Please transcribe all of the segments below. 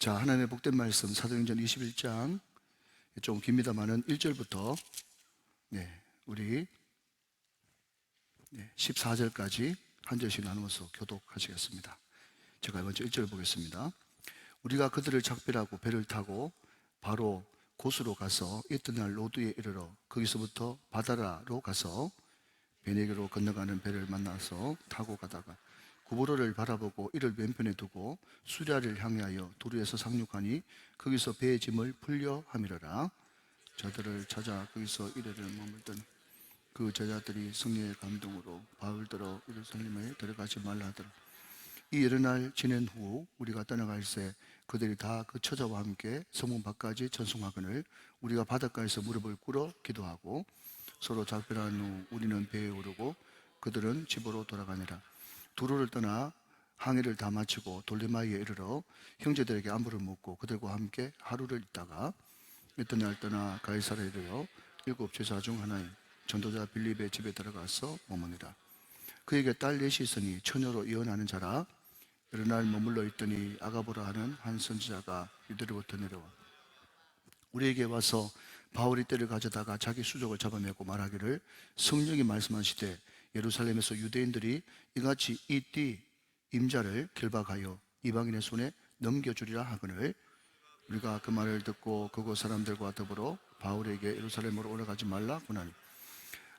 자, 하나님의 복된 말씀 사도행전 21장 좀 깁니다만은 1절부터 우리 14절까지 한 절씩 나누어서 교독하시겠습니다. 제가 먼저 1절 보겠습니다. 우리가 그들을 작별하고 배를 타고 바로 고수로 가서 이튿날 로드에 이르러 거기서부터 바다라로 가서 베네게로 건너가는 배를 만나서 타고 가다가 구부로를 바라보고 이를 왼편에 두고 수랴를 향하여 두루에서 상륙하니 거기서 배의 짐을 풀려 함이러라. 저들을 찾아 거기서 이래를 머물던 그 제자들이 성령의 감동으로 바울더러 예루살렘에 들어가지 말라 하더라. 이 여러 날 지낸 후 우리가 떠나갈새 그들이 다 그 처자와 함께 성문 밖까지 전송하거늘 우리가 바닷가에서 무릎을 꿇어 기도하고 서로 작별한 후 우리는 배에 오르고 그들은 집으로 돌아가니라. 두로를 떠나 항해를 다 마치고 돌레마이에 이르러 형제들에게 안부를 묻고 그들과 함께 하루를 있다가 이튿날 떠나 가이사라에 이르러 7 제자 중 하나인 전도자 빌립의 집에 들어가서 머무니라. 그에게 딸 넷이 있으니 처녀로 이혼하는 자라. 여러 날 머물러 있더니 아가보라 하는 한 선지자가 이들로부터 내려와 우리에게 와서 바울이 때를 가져다가 자기 수족을 잡아매고 말하기를 성령이 말씀하시되 예루살렘에서 유대인들이 이같이 이 띠 임자를 결박하여 이방인의 손에 넘겨주리라 하거늘 우리가 그 말을 듣고 그곳 사람들과 더불어 바울에게 예루살렘으로 올라가지 말라 군하니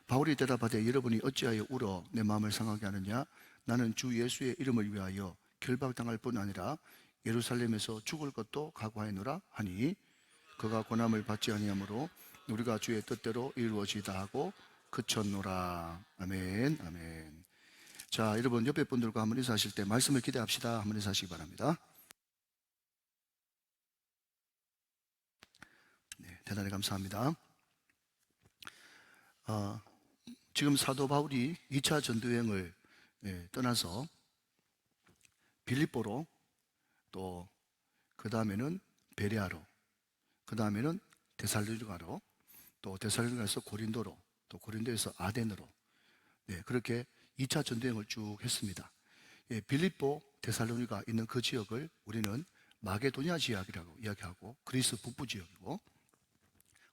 바울이 대답하되 여러분이 어찌하여 울어 내 마음을 상하게 하느냐. 나는 주 예수의 이름을 위하여 결박당할 뿐 아니라 예루살렘에서 죽을 것도 각오하노라 하니 그가 고난을 받지 아니하므로 우리가 주의 뜻대로 이루어지다 하고 그쳤노라. 아멘. 아멘. 자, 여러분 옆에 분들과 한번 인사하실 때 말씀을 기대합시다. 한번 인사하시기 바랍니다. 대단히 감사합니다. 지금 사도 바울이 2차 전도여행을 떠나서 빌립보로 또 그 다음에는 베레아로 그 다음에는 데살로니가로 또 데살로니가에서 고린도로 또 고린도에서 아덴으로 그렇게 2차 전도여행을 쭉 했습니다. 빌립보, 데살로니가 있는 그 지역을 우리는 마게도냐 지역이라고 이야기하고 그리스 북부 지역이고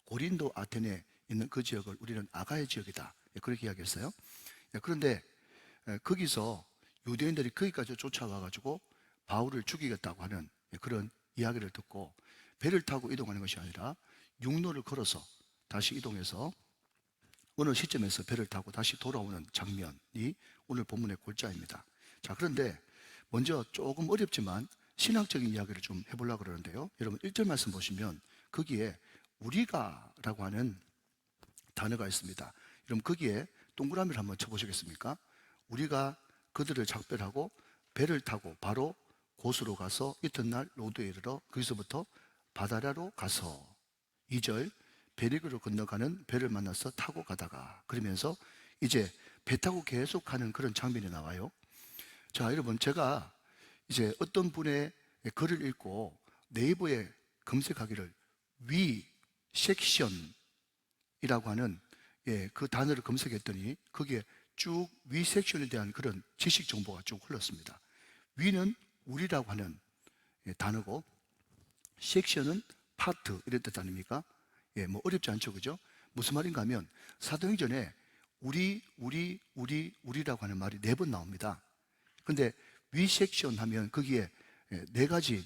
고린도, 아테네 있는 그 지역을 우리는 아가야 지역이다 그렇게 이야기했어요. 그런데 거기서 유대인들이 거기까지 쫓아와가지고 바울을 죽이겠다고 하는 그런 이야기를 듣고 배를 타고 이동하는 것이 아니라 육로를 걸어서 다시 이동해서 어느 시점에서 배를 타고 다시 돌아오는 장면이 오늘 본문의 골자입니다. 자, 그런데 먼저 조금 어렵지만 신학적인 이야기를 좀 해보려고 그러는데요. 여러분 1절 말씀 보시면 거기에 우리가 라고 하는 단어가 있습니다. 여러분 거기에 동그라미를 한번 쳐보시겠습니까? 우리가 그들을 작별하고 배를 타고 바로 고수로 가서 이튿날 로드에 이르러 거기서부터 바다라로 가서 2절 베네게로 건너가는 배를 만나서 타고 가다가 그러면서 이제 배 타고 계속 가는 그런 장면이 나와요. 자, 여러분 제가 이제 어떤 분의 글을 읽고 네이버에 검색하기를 위 섹션이라고 하는 그 단어를 검색했더니 거기에 쭉 위 섹션에 대한 그런 지식 정보가 쭉 흘렀습니다. 위는 우리라고 하는 단어고 섹션은 파트 이런 뜻 아닙니까? 뭐 어렵지 않죠, 그죠? 무슨 말인가 하면 사도행전에 우리라고 하는 말이 4번 나옵니다. 근데 위 섹션 하면 거기에 4가지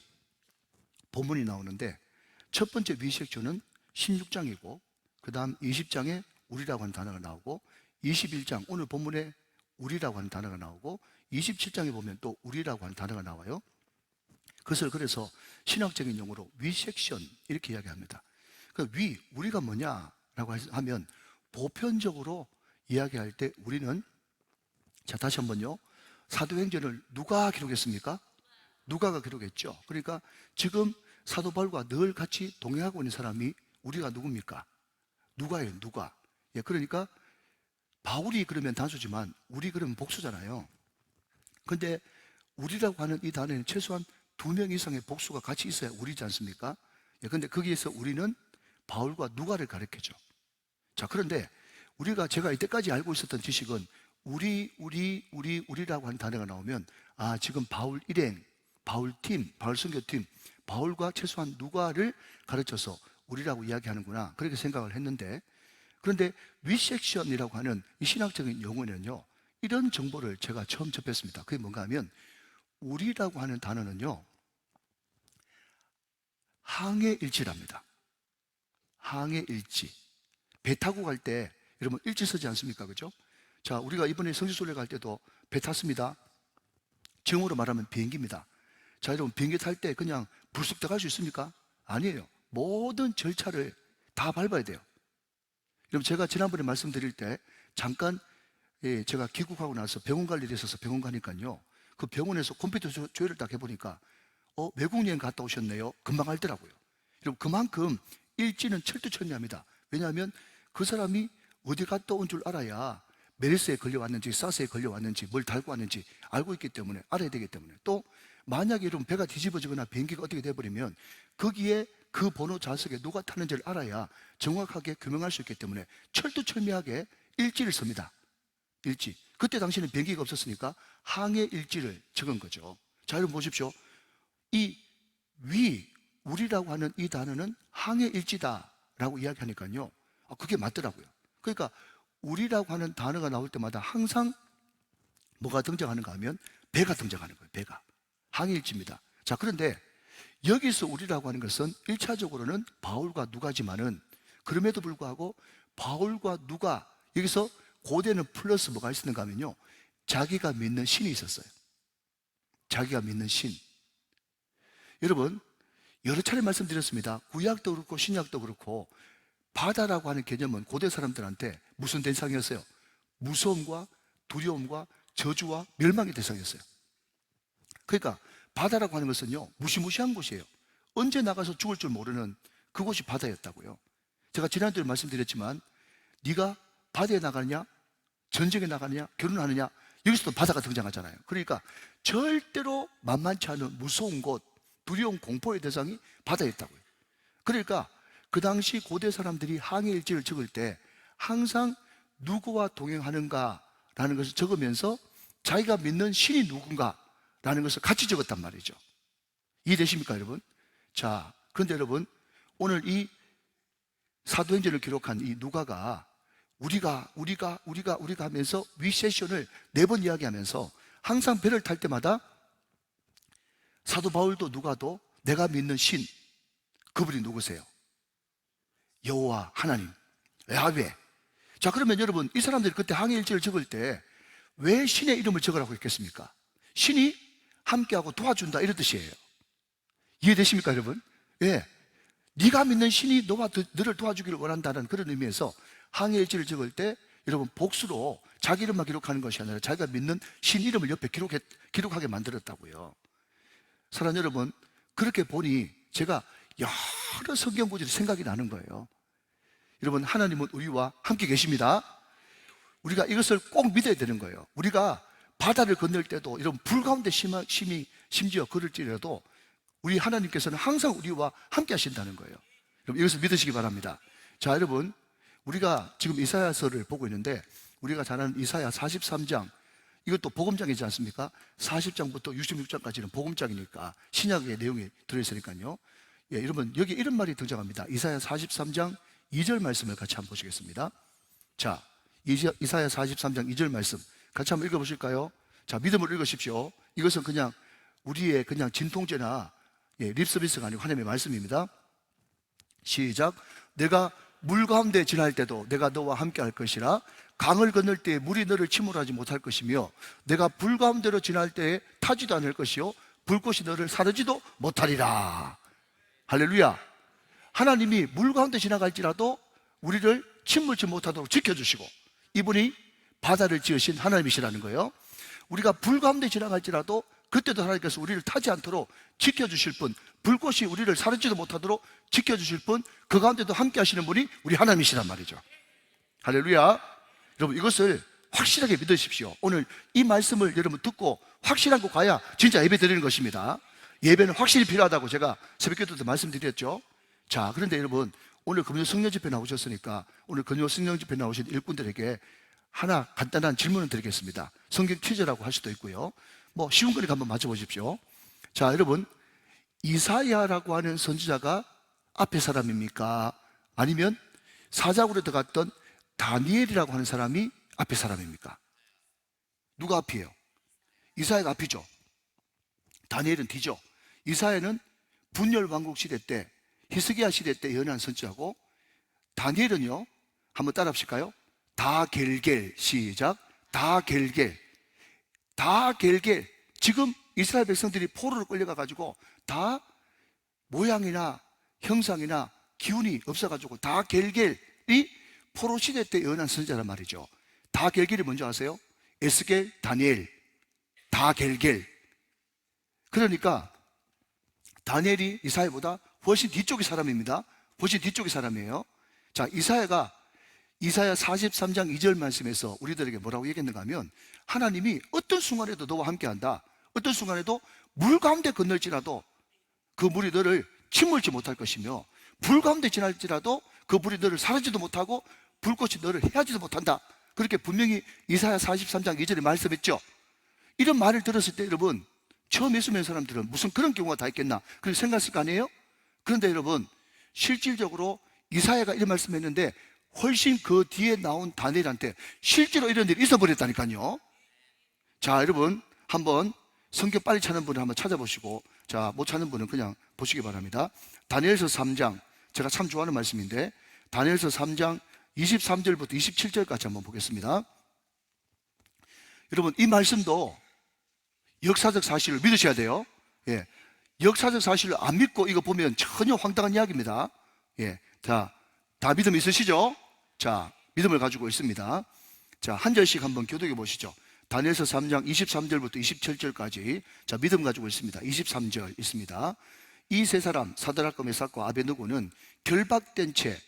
본문이 나오는데 첫 번째 위 섹션은 16장이고 그 다음 20장에 우리라고 하는 단어가 나오고 21장 오늘 본문에 우리라고 하는 단어가 나오고 27장에 보면 또 우리라고 하는 단어가 나와요. 그것을 그래서 신학적인 용어로 위 섹션 이렇게 이야기합니다. 그 우리가 뭐냐라고 하면 보편적으로 이야기할 때 우리는 자 다시 한번요. 사도행전을 누가 기록했습니까? 누가가 기록했죠. 그러니까 지금 사도 바울과 늘 같이 동행하고 있는 사람이 우리가 누굽니까? 누가예요, 누가. 그러니까 바울이 그러면 단수지만 우리 그러면 복수잖아요. 근데 우리라고 하는 이 단어에는 최소한 2명 이상의 복수가 같이 있어야 우리지 않습니까? 근데 거기에서 우리는 바울과 누가를 가리켜죠. 자, 그런데 제가 이때까지 알고 있었던 지식은 우리라고 하는 단어가 나오면 지금 바울 일행, 바울 팀, 바울 선교팀, 바울과 최소한 누가를 가르쳐서 우리라고 이야기하는구나, 그렇게 생각을 했는데, 그런데 위섹션이라고 하는 이 신학적인 용어는요, 이런 정보를 제가 처음 접했습니다. 그게 뭔가 하면, 우리라고 하는 단어는요, 항해일지랍니다. 항해일지. 배 타고 갈 때 여러분 일지 쓰지 않습니까? 그죠? 자, 우리가 이번에 성지순례 갈 때도 배 탔습니다. 지금으로 말하면 비행기입니다. 자, 여러분 비행기 탈 때 그냥 불쑥 들어갈 수 있습니까? 아니에요. 모든 절차를 다 밟아야 돼요. 여러분, 제가 지난번에 말씀드릴 때 잠깐, 제가 귀국하고 나서 병원 갈 일이 있어서 병원 가니까요, 그 병원에서 컴퓨터 조회를 딱 해보니까 외국 여행 갔다 오셨네요. 금방 알더라고요. 여러분, 그만큼 일지는 철두철미합니다. 왜냐하면 그 사람이 어디 갔다 온 줄 알아야 메르스에 걸려왔는지 사스에 걸려왔는지 뭘 달고 왔는지 알고 있기 때문에, 알아야 되기 때문에, 또 만약에 여러분 배가 뒤집어지거나 비행기가 어떻게 돼버리면 거기에 그 번호 좌석에 누가 타는지를 알아야 정확하게 규명할 수 있기 때문에 철두철미하게 일지를 씁니다. 일지. 그때 당시에는 비행기가 없었으니까 항해 일지를 적은 거죠. 자, 여러분 보십시오. 이 우리라고 하는 이 단어는 항해 일지다라고 이야기하니까요, 그게 맞더라고요. 그러니까 우리라고 하는 단어가 나올 때마다 항상 뭐가 등장하는가 하면 배가 등장하는 거예요. 배가. 항해일지입니다. 자, 그런데 여기서 우리라고 하는 것은 1차적으로는 바울과 누가지만은, 그럼에도 불구하고 바울과 누가, 여기서 고대는 플러스 뭐가 있었는가 하면요, 자기가 믿는 신이 있었어요. 자기가 믿는 신. 여러분, 여러 차례 말씀드렸습니다. 구약도 그렇고 신약도 그렇고 바다라고 하는 개념은 고대 사람들한테 무슨 대상이었어요? 무서움과 두려움과 저주와 멸망의 대상이었어요. 그러니까 바다라고 하는 것은요, 무시무시한 곳이에요. 언제 나가서 죽을 줄 모르는 그곳이 바다였다고요. 제가 지난주에 말씀드렸지만, 네가 바다에 나가느냐, 전쟁에 나가느냐, 결혼하느냐, 여기서도 바다가 등장하잖아요. 그러니까 절대로 만만치 않은 무서운 곳, 두려운 공포의 대상이 바다였다고요. 그러니까 그 당시 고대 사람들이 항해일지를 적을 때 항상 누구와 동행하는가라는 것을 적으면서 자기가 믿는 신이 누군가라는 것을 같이 적었단 말이죠. 이해되십니까, 여러분? 자, 그런데 여러분, 오늘 이 사도행전을 기록한 이 누가가 우리가 하면서 위세션을 4번 이야기하면서 항상 배를 탈 때마다 사도 바울도 누가도 내가 믿는 신, 그분이 누구세요? 여호와 하나님, 야훼. 자, 그러면 여러분, 이 사람들이 그때 항해일지를 적을 때 왜 신의 이름을 적으라고 했겠습니까? 신이 함께하고 도와준다, 이런 뜻이에요. 이해되십니까, 여러분? 예. 네가 믿는 신이 너를 도와주기를 원한다는 그런 의미에서 항해일지를 적을 때 여러분, 복수로 자기 이름만 기록하는 것이 아니라 자기가 믿는 신 이름을 옆에 기록하게 만들었다고요. 사랑하는 여러분, 그렇게 보니 제가 여러 성경 구절이 생각이 나는 거예요. 여러분, 하나님은 우리와 함께 계십니다. 우리가 이것을 꼭 믿어야 되는 거예요. 우리가 바다를 건널 때도 이런 불 가운데 심지어 걸을지라도 우리 하나님께서는 항상 우리와 함께 하신다는 거예요. 여러분, 이것을 믿으시기 바랍니다. 자, 여러분, 우리가 지금 이사야서를 보고 있는데, 우리가 잘 아는 이사야 43장, 이것도 복음장이지 않습니까? 40장부터 66장까지는 복음장이니까 신약의 내용이 들어있으니까요. 예, 여러분, 여기 이런 말이 등장합니다. 이사야 43장 2절 말씀을 같이 한번 보시겠습니다. 자, 이사야 43장 2절 말씀 같이 한번 읽어보실까요? 자, 믿음으로 읽으십시오. 이것은 그냥 우리의 그냥 진통제나 립서비스가 아니고 하나님의 말씀입니다. 시작. 내가 물 가운데 지날 때도 내가 너와 함께 할 것이라. 강을 건널 때에 물이 너를 침몰하지 못할 것이며, 내가 불 가운데로 지날 때에 타지도 않을 것이요 불꽃이 너를 사르지도 못하리라. 할렐루야. 하나님이 물 가운데 지나갈지라도 우리를 침몰치 못하도록 지켜주시고, 이분이 바다를 지으신 하나님이시라는 거예요. 우리가 불 가운데 지나갈지라도 그때도 하나님께서 우리를 타지 않도록 지켜주실 분, 불꽃이 우리를 사르지도 못하도록 지켜주실 분, 그 가운데도 함께 하시는 분이 우리 하나님이시란 말이죠. 할렐루야. 여러분, 이것을 확실하게 믿으십시오. 오늘 이 말씀을 여러분 듣고 확실하고 가야 진짜 예배 드리는 것입니다. 예배는 확실히 필요하다고 제가 새벽기도 때 말씀드렸죠. 자, 그런데 여러분, 오늘 금요 성령 집회 나오셨으니까 오늘 금요 성령 집회 나오신 일꾼들에게 하나 간단한 질문을 드리겠습니다. 성경 퀴즈라고 할 수도 있고요, 뭐 쉬운 거니까 한번 맞춰보십시오. 자, 여러분, 이사야라고 하는 선지자가 앞에 사람입니까? 아니면 사자굴에 들어갔던 다니엘이라고 하는 사람이 앞에 사람입니까? 누가 앞이에요? 이사야가 앞이죠. 다니엘은 뒤죠. 이사야는 분열 왕국 시대 때, 히스기야 시대 때 예언한 선지자고, 다니엘은요, 한번 따라 합실까요? 다겔겔, 시작. 다겔겔. 다겔겔. 지금 이스라엘 백성들이 포로로 끌려가 가지고 다 모양이나 형상이나 기운이 없어가지고 다겔겔이 포로 시대 때 예언한 선지자란 말이죠. 다겔겔이 뭔지 아세요? 에스겔, 다니엘, 다겔겔. 그러니까 다니엘이 이사야보다 훨씬 뒤쪽의 사람입니다. 훨씬 뒤쪽의 사람이에요. 자, 이사야가 이사야 43장 2절 말씀에서 우리들에게 뭐라고 얘기했는가 하면, 하나님이 어떤 순간에도 너와 함께한다. 어떤 순간에도 물 가운데 건널지라도 그 물이 너를 침몰지 못할 것이며, 불 가운데 지날지라도 그 불이 너를 사르지도 못하고 불꽃이 너를 해하지도 못한다. 그렇게 분명히 이사야 43장 2절에 말씀했죠. 이런 말을 들었을 때 여러분, 처음 예수 믿는 사람들은 무슨 그런 경우가 다 있겠나 그렇게 생각했을 거 아니에요? 그런데 여러분, 실질적으로 이사야가 이런 말씀했는데 훨씬 그 뒤에 나온 다니엘한테 실제로 이런 일이 있어버렸다니까요. 자, 여러분 한번 성경 빨리 찾는 분을 한번 찾아보시고, 자, 못 찾는 분은 그냥 보시기 바랍니다. 다니엘서 3장, 제가 참 좋아하는 말씀인데 다니엘서 3장 23절부터 27절까지 한번 보겠습니다. 여러분, 이 말씀도 역사적 사실을 믿으셔야 돼요. 예, 역사적 사실을 안 믿고 이거 보면 전혀 황당한 이야기입니다. 예, 다 믿음 있으시죠? 자, 믿음을 가지고 있습니다. 자, 한 절씩 한번 교독해 보시죠. 다니엘서 3장 23절부터 27절까지. 자, 믿음 가지고 있습니다. 23절 있습니다. 이 세 사람 사드락과 메삭과 아베느고는 결박된 채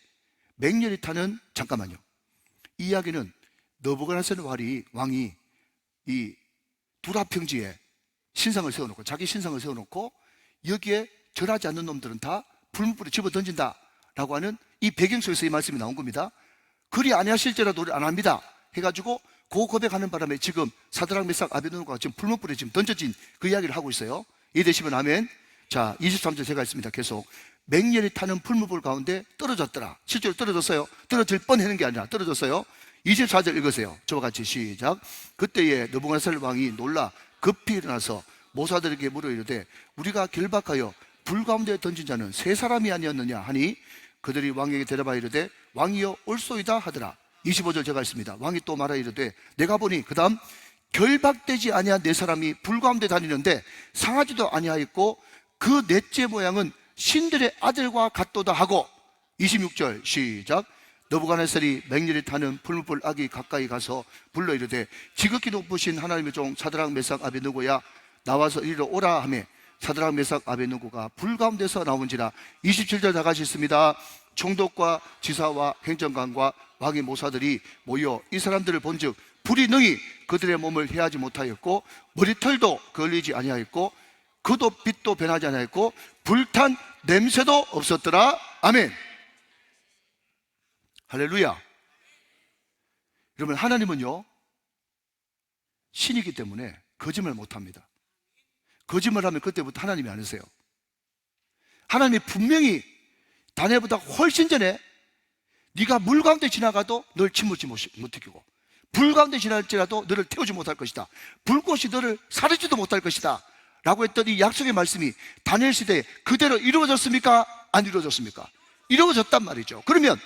맹렬히 타는, 잠깐만요, 이 이야기는 느부갓네살 왕이 이 두라평지에 신상을 세워놓고, 자기 신상을 세워놓고 여기에 절하지 않는 놈들은 다 불문불에 집어 던진다 라고 하는 이 배경 속에서 이 말씀이 나온 겁니다. 그리 아니하실지라도 우리 안 합니다 해가지고 그 고백하는 바람에 지금 사드락 메삭 아베느고가 지금 불문불에 지금 던져진 그 이야기를 하고 있어요. 이해되시면 아멘. 자, 23절 제가 있습니다. 계속. 맹렬히 타는 풀무불 가운데 떨어졌더라. 실제로 떨어졌어요. 떨어질 뻔하는 게 아니라 떨어졌어요. 24절 읽으세요. 저와 같이 시작. 그때에 느부갓네살 왕이 놀라 급히 일어나서 모사들에게 물어 이르되, 우리가 결박하여 불 가운데 던진 자는 세 사람이 아니었느냐 하니, 그들이 왕에게 대답하여 이르되, 왕이여 옳소이다 하더라. 25절 제가 있습니다. 왕이 또 말하여 이르되, 내가 보니 그 다음 결박되지 아니한 네 사람이 불 가운데 다니는데 상하지도 아니하였고 그 넷째 모양은 신들의 아들과 같도다 하고. 26절 시작. 느부갓네살이 맹렬히 타는 불문불 아기 가까이 가서 불러 이르되, 지극히 높으신 하나님의 종 사드락 메삭 아베느고야, 나와서 이리로 오라 하며 사드락 메삭 아베느고가 불 가운데서 나온지라. 27절 다 같이 있습니다. 총독과 지사와 행정관과 왕의 모사들이 모여 이 사람들을 본즉 불이 능히 그들의 몸을 해하지 못하였고 머리털도 걸리지 아니하였고 그도 빛도 변하지 않았고 불탄 냄새도 없었더라. 아멘. 할렐루야. 여러분, 하나님은요 신이기 때문에 거짓말 못합니다. 거짓말하면 그때부터 하나님이 아니세요. 하나님이 분명히 다니엘보다 훨씬 전에 네가 물 가운데 지나가도 널 침몰지 못시키고 불 가운데 지날지라도 너를 태우지 못할 것이다, 불꽃이 너를 사르지도 못할 것이다 라고 했던 이 약속의 말씀이 다니엘 시대에 그대로 이루어졌습니까? 안 이루어졌습니까? 이루어졌단 말이죠. 그러면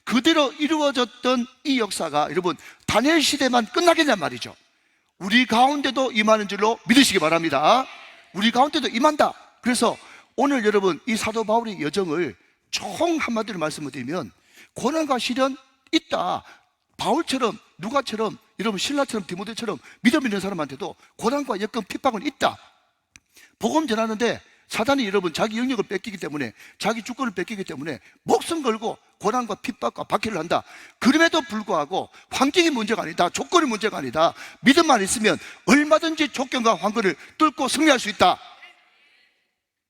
그대로 이루어졌던 이 역사가 여러분 다니엘 시대만 끝나겠냔 말이죠. 우리 가운데도 임하는 줄로 믿으시기 바랍니다. 우리 가운데도 임한다. 그래서 오늘 여러분 이 사도 바울의 여정을 총 한마디로 말씀을 드리면, 고난과 시련 있다. 바울처럼, 누가처럼, 여러분 신라처럼, 디모데처럼 믿음 있는 사람한테도 고난과 여건 핍박은 있다. 복음 전하는데 사단이 여러분 자기 영역을 뺏기기 때문에, 자기 주권을 뺏기기 때문에 목숨 걸고 고난과 핍박과 박해를 한다. 그럼에도 불구하고 환경이 문제가 아니다, 조건이 문제가 아니다. 믿음만 있으면 얼마든지 조건과 환경을 뚫고 승리할 수 있다.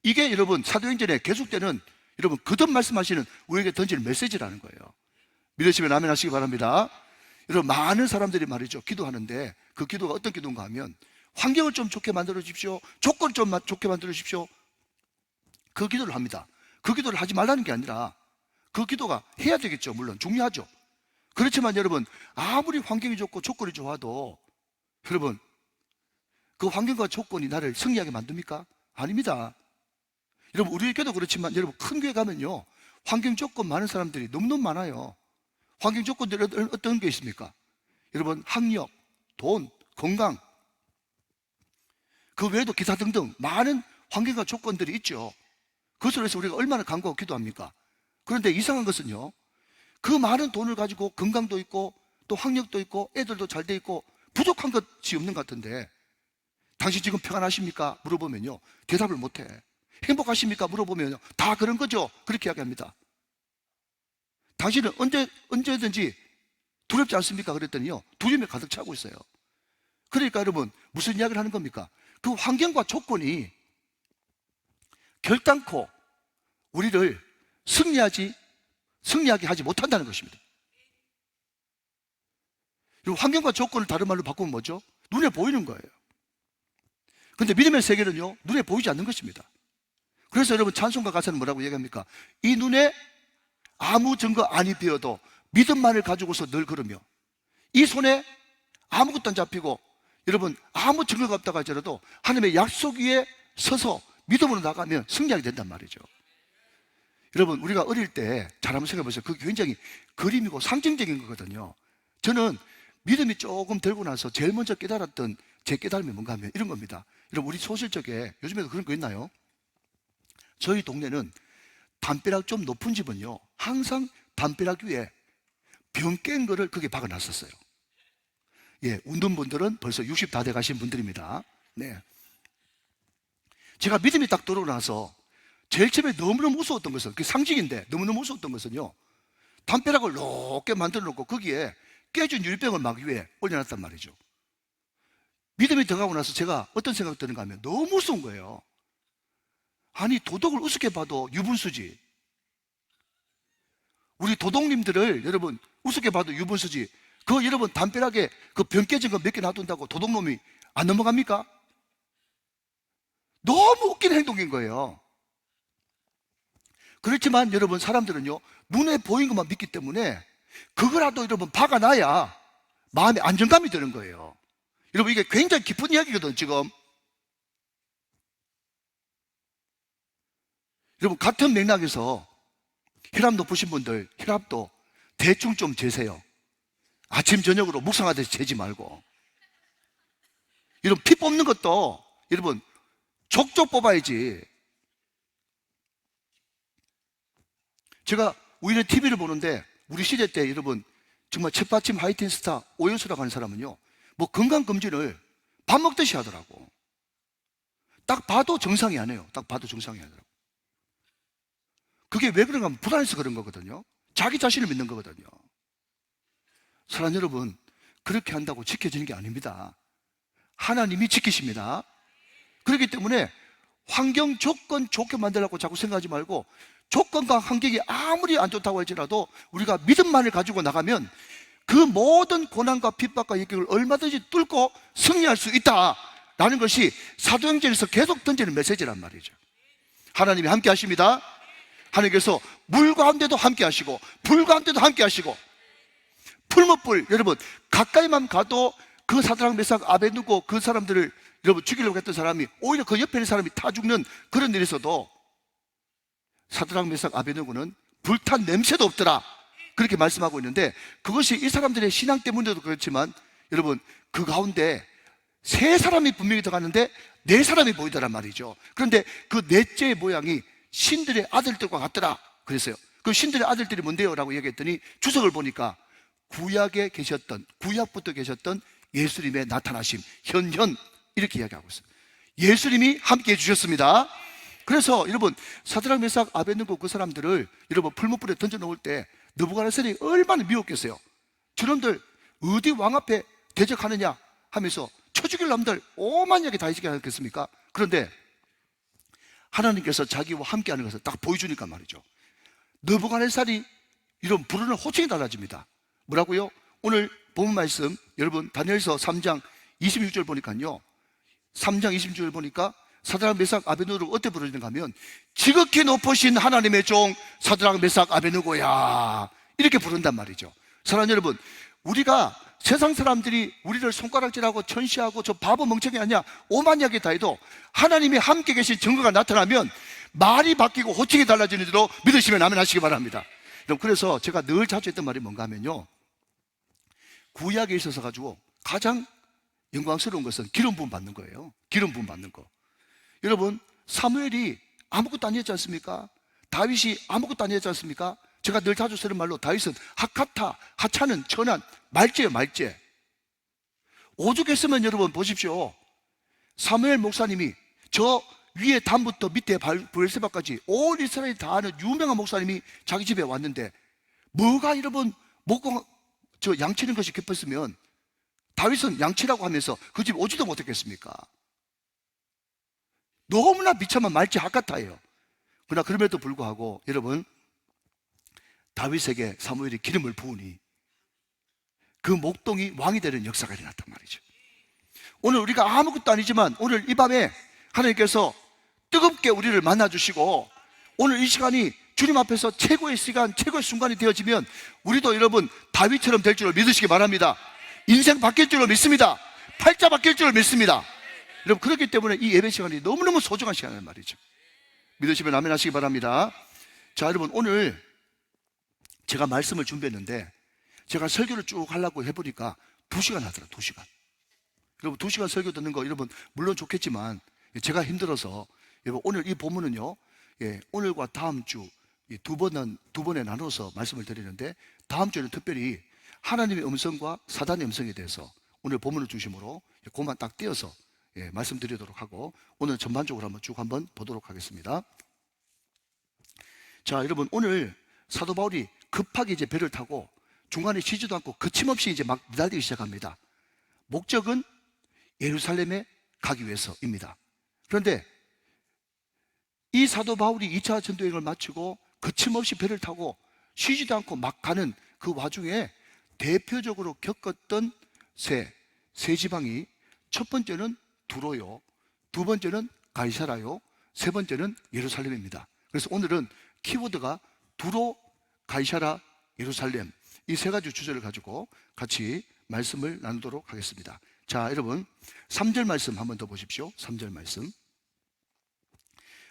이게 여러분 사도행전에 계속되는, 여러분 거듭 말씀하시는 우리에게 던지는 메시지라는 거예요. 믿으시면 아멘 하시기 바랍니다. 여러분 많은 사람들이 말이죠 기도하는데 그 기도가 어떤 기도인가 하면, 환경을 좀 좋게 만들어 주십시오, 조건을 좀 좋게 만들어 주십시오. 그 기도를 합니다. 그 기도를 하지 말라는 게 아니라 그 기도가 해야 되겠죠. 물론 중요하죠. 그렇지만 여러분, 아무리 환경이 좋고 조건이 좋아도 여러분, 그 환경과 조건이 나를 승리하게 만듭니까? 아닙니다. 여러분, 우리 교회도 그렇지만 여러분, 큰 교회 가면요, 환경 조건 많은 사람들이 너무너무 많아요. 환경 조건들이 어떤 게 있습니까? 여러분, 학력, 돈, 건강, 그 외에도 기타 등등 많은 환경과 조건들이 있죠. 그것을 위해서 우리가 얼마나 간구하고 기도합니까? 그런데 이상한 것은요, 그 많은 돈을 가지고 건강도 있고 또 학력도 있고 애들도 잘 돼 있고 부족한 것이 없는 것 같은데, 당신 지금 평안하십니까? 물어보면요, 대답을 못해. 행복하십니까? 물어보면요, 다 그런 거죠. 그렇게 이야기합니다. 당신은 언제든지 두렵지 않습니까? 그랬더니요, 두려움에 가득 차고 있어요. 그러니까 여러분, 무슨 이야기를 하는 겁니까? 그 환경과 조건이 결단코 우리를 승리하게 하지 못한다는 것입니다. 환경과 조건을 다른 말로 바꾸면 뭐죠? 눈에 보이는 거예요. 그런데 믿음의 세계는요, 눈에 보이지 않는 것입니다. 그래서 여러분, 찬송가 가사는 뭐라고 얘기합니까? 이 눈에 아무 증거 아니 비어도 믿음만을 가지고서 늘 걸으며, 이 손에 아무것도 안 잡히고 여러분 아무 증거가 없다고 할지라도 하나님의 약속 위에 서서 믿음으로 나가면 승리하게 된단 말이죠. 여러분, 우리가 어릴 때 잘 한번 생각해 보세요. 그게 굉장히 그림이고 상징적인 거거든요. 저는 믿음이 조금 들고 나서 제일 먼저 깨달았던 제 깨달음이 뭔가 하면 이런 겁니다. 여러분, 우리 소실적에 요즘에도 그런 거 있나요? 저희 동네는 담벼락 좀 높은 집은요, 항상 담벼락 위에 병 깬 거를 거기에 박아놨었어요. 예, 웃는 분들은 벌써 60 다 돼 가신 분들입니다. 네. 제가 믿음이 딱 들어오고 나서 제일 처음에 너무너무 무서웠던 것은, 그게 상징인데 너무너무 무서웠던 것은요, 담벼락을 높게 만들어 놓고 거기에 깨진 유리병을 막 위에 올려놨단 말이죠. 믿음이 들어가고 나서 제가 어떤 생각이 드는가 하면 너무 무서운 거예요. 아니, 도덕을 우습게 봐도 유분수지. 우리 도둑님들을 여러분 우습게 봐도 유분수지. 그 여러분 담벼락에 그 병 깨진 거 몇 개 놔둔다고 도둑놈이 안 넘어갑니까? 너무 웃긴 행동인 거예요. 그렇지만 여러분, 사람들은요, 눈에 보인 것만 믿기 때문에 그거라도 여러분 박아놔야 마음에 안정감이 드는 거예요. 여러분, 이게 굉장히 깊은 이야기거든. 지금 여러분, 같은 맥락에서 혈압 높으신 분들, 혈압도 대충 좀 재세요. 아침 저녁으로 묵상하듯이 재지 말고. 여러분, 피 뽑는 것도 여러분 족족 뽑아야지. 제가 우연히 TV를 보는데, 우리 시대 때 여러분 정말 책받침 하이틴 스타 오연수라고 하는 사람은요, 뭐 건강검진을 밥 먹듯이 하더라고. 딱 봐도 정상이 아니에요. 딱 봐도 정상이 아니더라고. 그게 왜 그런가 하면 불안해서 그런 거거든요. 자기 자신을 믿는 거거든요. 사랑하는 여러분, 그렇게 한다고 지켜지는 게 아닙니다. 하나님이 지키십니다. 그렇기 때문에 환경 조건 좋게 만들라고 자꾸 생각하지 말고, 조건과 환경이 아무리 안 좋다고 할지라도 우리가 믿음만을 가지고 나가면 그 모든 고난과 핍박과 역경을 얼마든지 뚫고 승리할 수 있다라는 것이 사도행전에서 계속 던지는 메시지란 말이죠. 하나님이 함께 하십니다. 하나님께서 물 가운데도 함께 하시고 불 가운데도 함께 하시고, 풀무불, 여러분 가까이만 가도 그 사드락 메삭 아베누고 그 사람들을 여러분 죽이려고 했던 사람이 오히려 그 옆에 있는 사람이 타 죽는 그런 일에서도 사드락 메삭 아베누고는 불탄 냄새도 없더라, 그렇게 말씀하고 있는데, 그것이 이 사람들의 신앙 때문에도 그렇지만 여러분 그 가운데 세 사람이 분명히 들어갔는데 네 사람이 보이더란 말이죠. 그런데 그 넷째의 모양이 신들의 아들들과 같더라 그랬어요. 그 신들의 아들들이 뭔데요? 라고 얘기했더니 주석을 보니까 구약에 계셨던, 구약부터 계셨던 예수님의 나타나심, 현현, 이렇게 이야기하고 있어요. 예수님이 함께 해주셨습니다. 그래서 여러분 사드락 메삭 아베드노고 그 사람들을 여러분 풀무불에 던져놓을 때 느부갓네살이 얼마나 미웠겠어요. 저놈들 어디 왕 앞에 대적하느냐 하면서 쳐 죽일 놈들 오만 이야기 다 해주지 않겠습니까? 그런데 하나님께서 자기와 함께하는 것을 딱 보여주니까 말이죠, 느부갓네살이 이런 부르는 호칭이 달라집니다. 뭐라고요? 오늘 본 말씀 여러분 다니엘서 3장 26절 보니까요, 3장 26절 보니까 사드락 메삭 아베누고를 어떻게 부르는가 하면 지극히 높으신 하나님의 종 사드락 메삭 아베누고야 이렇게 부른단 말이죠. 사랑하는 여러분, 우리가 세상 사람들이 우리를 손가락질하고 천시하고 저 바보 멍청이 아니야 오만 이야기 다 해도 하나님이 함께 계신 증거가 나타나면 말이 바뀌고 호칭이 달라지는 줄로 믿으시면 아멘 하시기 바랍니다. 그래서 제가 늘 자주 했던 말이 뭔가 하면요, 구약에 있어서 가지고 가장 영광스러운 것은 기름 부음 받는 거예요. 기름 부음 받는 거. 여러분, 사무엘이 아무것도 아니었지 않습니까? 다윗이 아무것도 아니었지 않습니까? 제가 늘 자주 쓰는 말로 다윗은 하카타, 하차는 천한, 말죄예요, 말죄. 오죽했으면 여러분 보십시오. 사무엘 목사님이 저 위에 담부터 밑에 브엘세바까지 온 이스라엘이 다 아는 유명한 목사님이 자기 집에 왔는데 뭐가 여러분 저 양치는 것이 깊었으면 다윗은 양치라고 하면서 그 집 오지도 못했겠습니까? 너무나 비참한 말지 하카타예요. 그러나 그럼에도 불구하고 여러분, 다윗에게 사무엘이 기름을 부으니 그 목동이 왕이 되는 역사가 일어났단 말이죠. 오늘 우리가 아무것도 아니지만 오늘 이 밤에 하나님께서 뜨겁게 우리를 만나주시고 오늘 이 시간이 주님 앞에서 최고의 시간, 최고의 순간이 되어지면 우리도 여러분 다윗처럼 될 줄을 믿으시기 바랍니다. 인생 바뀔 줄을 믿습니다. 팔자 바뀔 줄을 믿습니다. 여러분, 그렇기 때문에 이 예배 시간이 너무너무 소중한 시간이란 말이죠. 믿으시면 아멘 하시기 바랍니다. 자, 여러분, 오늘 제가 말씀을 준비했는데 제가 설교를 쭉 하려고 해보니까 2시간 하더라, 2시간. 여러분, 2시간 설교 듣는 거 여러분 물론 좋겠지만 제가 힘들어서 여러분 오늘 이 본문은요, 오늘과 다음 주 두 번에 나눠서 말씀을 드리는데 다음 주에는 특별히 하나님의 음성과 사단의 음성에 대해서 오늘 본문을 중심으로 그만 딱 띄어서 말씀드리도록 하고 오늘 전반적으로 한번 보도록 하겠습니다. 자, 여러분, 오늘 사도 바울이 급하게 이제 배를 타고 중간에 쉬지도 않고 거침없이 이제 막 달리기 시작합니다. 목적은 예루살렘에 가기 위해서입니다. 그런데 이 사도 바울이 2차 전도여행을 마치고 거침없이 배를 타고 쉬지도 않고 막 가는 그 와중에 대표적으로 겪었던 세 지방이 첫 번째는 두로요, 두 번째는 가이사라요, 세 번째는 예루살렘입니다. 그래서 오늘은 키워드가 두로, 가이사라, 예루살렘, 이 세 가지 주제를 가지고 같이 말씀을 나누도록 하겠습니다. 자, 여러분 3절 말씀 한번 더 보십시오. 3절 말씀.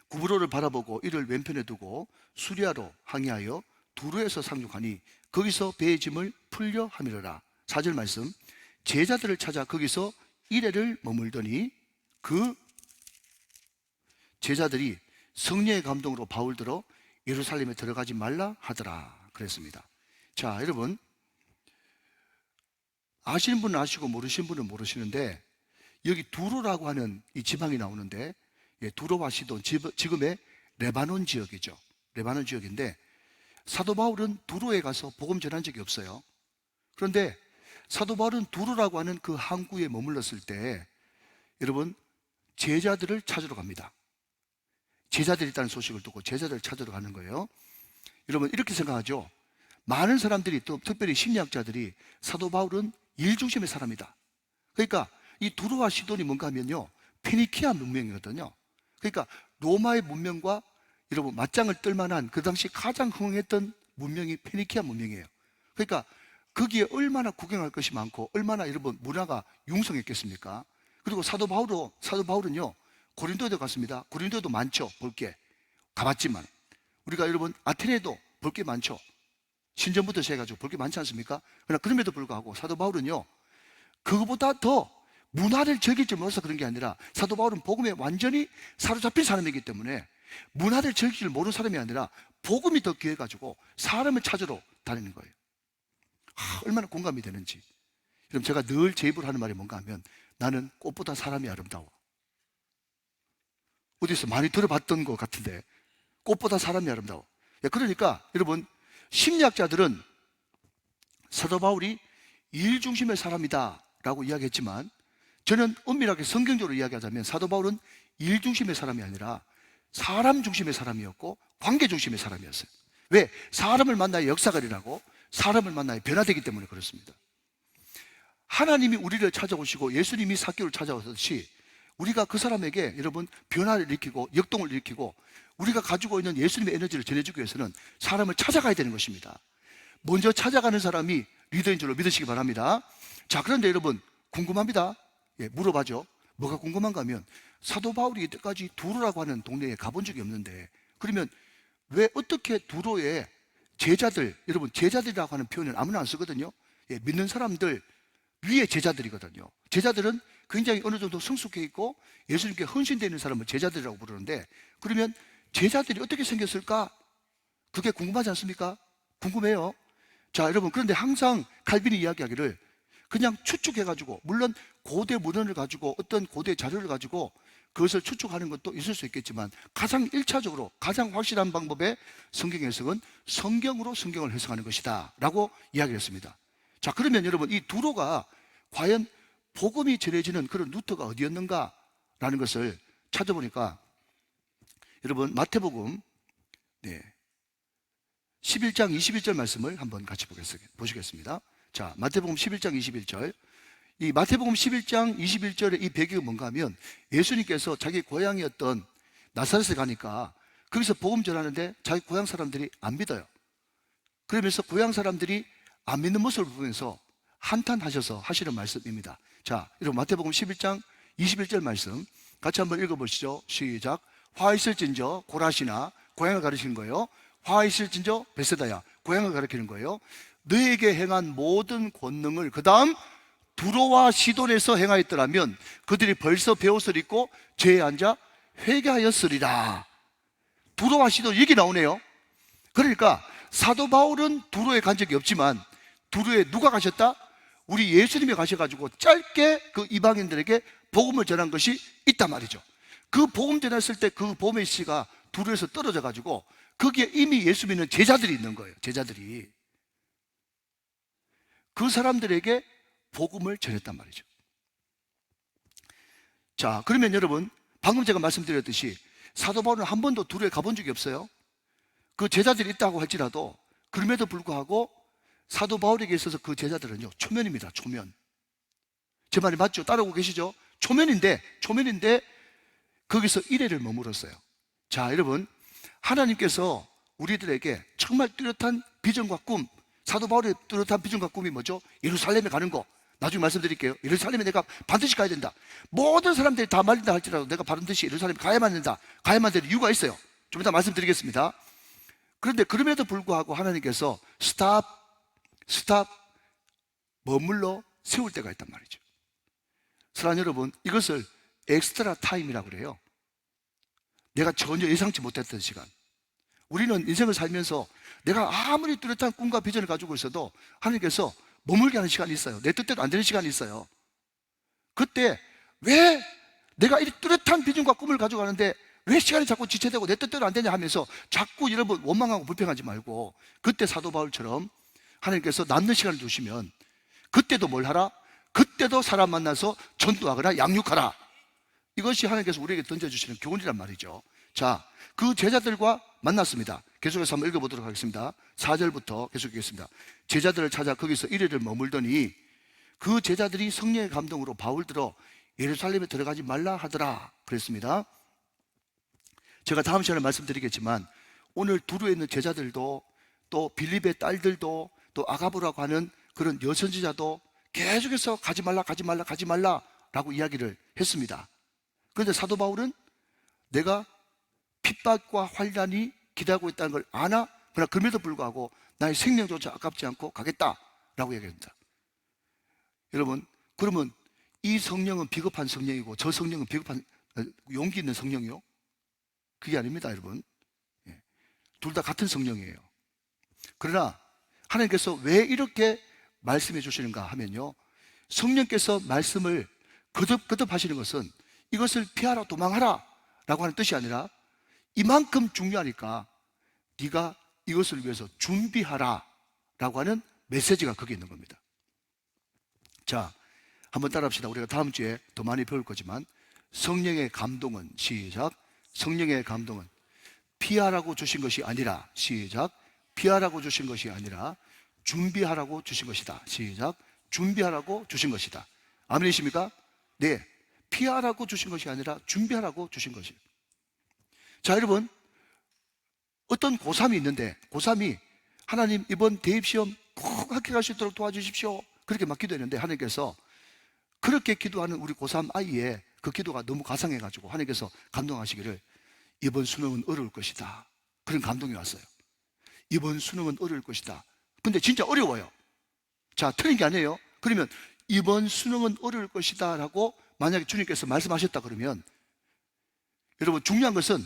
구브로를 바라보고 이를 왼편에 두고 수리아로 항해하여 두로에서 상륙하니 거기서 배의 짐을 풀려 함이러라. 4절 말씀. 제자들을 찾아 거기서 이래를 머물더니 그 제자들이 성령의 감동으로 바울 들어 예루살렘에 들어가지 말라 하더라 그랬습니다. 자, 여러분, 아시는 분은 아시고 모르시는 분은 모르시는데 여기 두로라고 하는 이 지방이 나오는데 두로와 시돈, 지금의 레바논 지역이죠. 레바논 지역인데 사도 바울은 두로에 가서 복음 전한 적이 없어요. 그런데 사도 바울은 두로라고 하는 그 항구에 머물렀을 때 여러분 제자들을 찾으러 갑니다. 제자들이 있다는 소식을 듣고 제자들을 찾으러 가는 거예요. 여러분, 이렇게 생각하죠. 많은 사람들이, 또 특별히 심리학자들이 사도 바울은 일 중심의 사람이다. 그러니까 이 두로와 시돈이 뭔가 하면요, 페니키아 문명이거든요. 그러니까 로마의 문명과 여러분 맞짱을 뜰 만한 그 당시 가장 흥행했던 문명이 페니키아 문명이에요. 그러니까 거기에 얼마나 구경할 것이 많고 얼마나 여러분 문화가 융성했겠습니까? 그리고 사도 바울은요 고린도에도 갔습니다. 고린도에도 많죠, 볼 게. 가봤지만 우리가 여러분 아테네도 볼 게 많죠. 신전부터 시작해가지고 볼 게 많지 않습니까? 그러나 그럼에도 불구하고 사도 바울은요 그거보다 더 문화를 즐길 줄 몰라서 그런 게 아니라 사도 바울은 복음에 완전히 사로잡힌 사람이기 때문에 문화를 즐길 줄 모르는 사람이 아니라 복음이 더 귀해가지고 사람을 찾으러 다니는 거예요. 얼마나 공감이 되는지. 그럼 제가 늘 제 입으로 하는 말이 뭔가 하면 나는 꽃보다 사람이 아름다워. 어디서 많이 들어봤던 것 같은데 꽃보다 사람이 아름다워. 그러니까 여러분 심리학자들은 사도 바울이 일 중심의 사람이다 라고 이야기했지만 저는 엄밀하게 성경적으로 이야기하자면 사도 바울은 일 중심의 사람이 아니라 사람 중심의 사람이었고 관계 중심의 사람이었어요. 왜? 사람을 만나야 역사가 일어나고 사람을 만나야 변화되기 때문에 그렇습니다. 하나님이 우리를 찾아오시고 예수님이 사개를 찾아오듯이 우리가 그 사람에게 여러분 변화를 일으키고 역동을 일으키고 우리가 가지고 있는 예수님의 에너지를 전해주기 위해서는 사람을 찾아가야 되는 것입니다. 먼저 찾아가는 사람이 리더인 줄로 믿으시기 바랍니다. 자, 그런데 여러분 궁금합니다. 예, 물어봐죠. 뭐가 궁금한가 하면 사도 바울이 이때까지 두로라고 하는 동네에 가본 적이 없는데 그러면 왜 어떻게 두로에 제자들, 여러분 제자들이라고 하는 표현을 아무나 안 쓰거든요. 예, 믿는 사람들 위에 제자들이거든요. 제자들은 굉장히 어느 정도 성숙해 있고 예수님께 헌신되어 있는 사람을 제자들이라고 부르는데 그러면 제자들이 어떻게 생겼을까? 그게 궁금하지 않습니까? 궁금해요. 자, 여러분 그런데 항상 칼빈이 이야기하기를 그냥 추측해가지고 물론 고대 문헌을 가지고 어떤 고대 자료를 가지고 그것을 추측하는 것도 있을 수 있겠지만 가장 1차적으로 가장 확실한 방법의 성경 해석은 성경으로 성경을 해석하는 것이다 라고 이야기를 했습니다. 자, 그러면 여러분 이 두로가 과연 복음이 전해지는 그런 루트가 어디였는가 라는 것을 찾아보니까 여러분 마태복음 11장 21절 말씀을 한번 같이 보시겠습니다. 자, 마태복음 11장 21절. 이 마태복음 11장 21절의 이 배경이 뭔가 하면 예수님께서 자기 고향이었던 나사렛에 가니까 거기서 복음 전하는데 자기 고향 사람들이 안 믿어요. 그러면서 고향 사람들이 안 믿는 모습을 보면서 한탄하셔서 하시는 말씀입니다. 자, 여러분 마태복음 11장 21절 말씀 같이 한번 읽어보시죠. 시작. 화 있을진저 고라시나, 고향을 가리키는 거예요. 화 있을진저 베세다야, 고향을 가리키는 거예요. 너에게 행한 모든 권능을 그 다음 두로와 시돈에서 행하였더라면 그들이 벌써 베옷을 입고 죄에 앉아 회개하였으리라. 두로와 시돈 얘기 나오네요. 그러니까 사도 바울은 두로에 간 적이 없지만 두로에 누가 가셨다? 우리 예수님이 가셔가지고 짧게 그 이방인들에게 복음을 전한 것이 있단 말이죠. 그 복음 전했을 때 그 보메 씨가 두로에서 떨어져 가지고 거기에 이미 예수 믿는 제자들이 있는 거예요. 제자들이 그 사람들에게 복음을 전했단 말이죠. 자, 그러면 여러분 방금 제가 말씀드렸듯이 사도 바울은 한 번도 두로에 가본 적이 없어요. 그 제자들이 있다고 할지라도 그럼에도 불구하고 사도 바울에게 있어서 그 제자들은요 초면입니다. 초면. 제 말이 맞죠? 따라오고 계시죠? 초면인데 거기서 1회를 머물었어요. 자, 여러분 하나님께서 우리들에게 정말 뚜렷한 비전과 꿈, 사도 바울의 뚜렷한 비전과 꿈이 뭐죠? 예루살렘에 가는 거. 나중에 말씀드릴게요. 예루살렘에 내가 반드시 가야 된다. 모든 사람들이 다 말린다 할지라도 내가 반드시 예루살렘에 가야만 된다. 가야만 되는 이유가 있어요. 좀 이따 말씀드리겠습니다. 그런데 그럼에도 불구하고 하나님께서 스탑 머물러 세울 때가 있단 말이죠. 사랑하는 여러분, 이것을 엑스트라 타임이라고 그래요. 내가 전혀 예상치 못했던 시간. 우리는 인생을 살면서 내가 아무리 뚜렷한 꿈과 비전을 가지고 있어도 하나님께서 머물게 하는 시간이 있어요. 내 뜻대로 안 되는 시간이 있어요. 그때 왜 내가 이 뚜렷한 비전과 꿈을 가지고 가는데 왜 시간이 자꾸 지체되고 내 뜻대로 안 되냐 하면서 자꾸 여러분 원망하고 불평하지 말고 그때 사도 바울처럼 하나님께서 남는 시간을 주시면 그때도 뭘 하라? 그때도 사람 만나서 전도하거나 양육하라. 이것이 하나님께서 우리에게 던져주시는 교훈이란 말이죠. 자, 그 제자들과 만났습니다. 계속해서 한번 읽어보도록 하겠습니다. 4절부터 계속하겠습니다. 제자들을 찾아 거기서 1일을 머물더니 그 제자들이 성령의 감동으로 바울들어 예루살렘에 들어가지 말라 하더라 그랬습니다. 제가 다음 시간에 말씀드리겠지만 오늘 두루에 있는 제자들도 또 빌립의 딸들도 또 아가보라고 하는 그런 여선지자도 계속해서 가지 말라 라고 이야기를 했습니다. 그런데 사도 바울은 내가 핍박과 환난이 기다리고 있다는 걸 아나? 그러나 그럼에도 불구하고 나의 생명조차 아깝지 않고 가겠다라고 얘기합니다. 여러분, 그러면 이 성령은 비겁한 성령이고 저 성령은 비겁한 용기 있는 성령이요? 그게 아닙니다, 여러분. 둘 다 같은 성령이에요. 그러나 하나님께서 왜 이렇게 말씀해 주시는가 하면요, 성령께서 말씀을 거듭 하시는 것은 이것을 피하라 도망하라 라고 하는 뜻이 아니라 이만큼 중요하니까 네가 이것을 위해서 준비하라 라고 하는 메시지가 거기에 있는 겁니다. 자, 한번 따라합시다. 우리가 다음 주에 더 많이 배울 거지만 성령의 감동은 시작. 성령의 감동은 피하라고 주신 것이 아니라 시작. 피하라고 주신 것이 아니라 준비하라고 주신 것이다. 시작. 준비하라고 주신 것이다. 아멘이십니까? 네. 피하라고 주신 것이 아니라 준비하라고 주신 것이에요. 자, 여러분, 어떤 고3이 있는데 고3이 하나님 이번 대입시험 꼭 합격할 수 있도록 도와주십시오, 그렇게 막 기도했는데 하나님께서 그렇게 기도하는 우리 고3 아이의 그 기도가 너무 가상해가지고 하나님께서 감동하시기를 이번 수능은 어려울 것이다, 그런 감동이 왔어요. 이번 수능은 어려울 것이다. 근데 진짜 어려워요. 자, 틀린 게 아니에요. 그러면 이번 수능은 어려울 것이다 라고 만약에 주님께서 말씀하셨다 그러면 여러분, 중요한 것은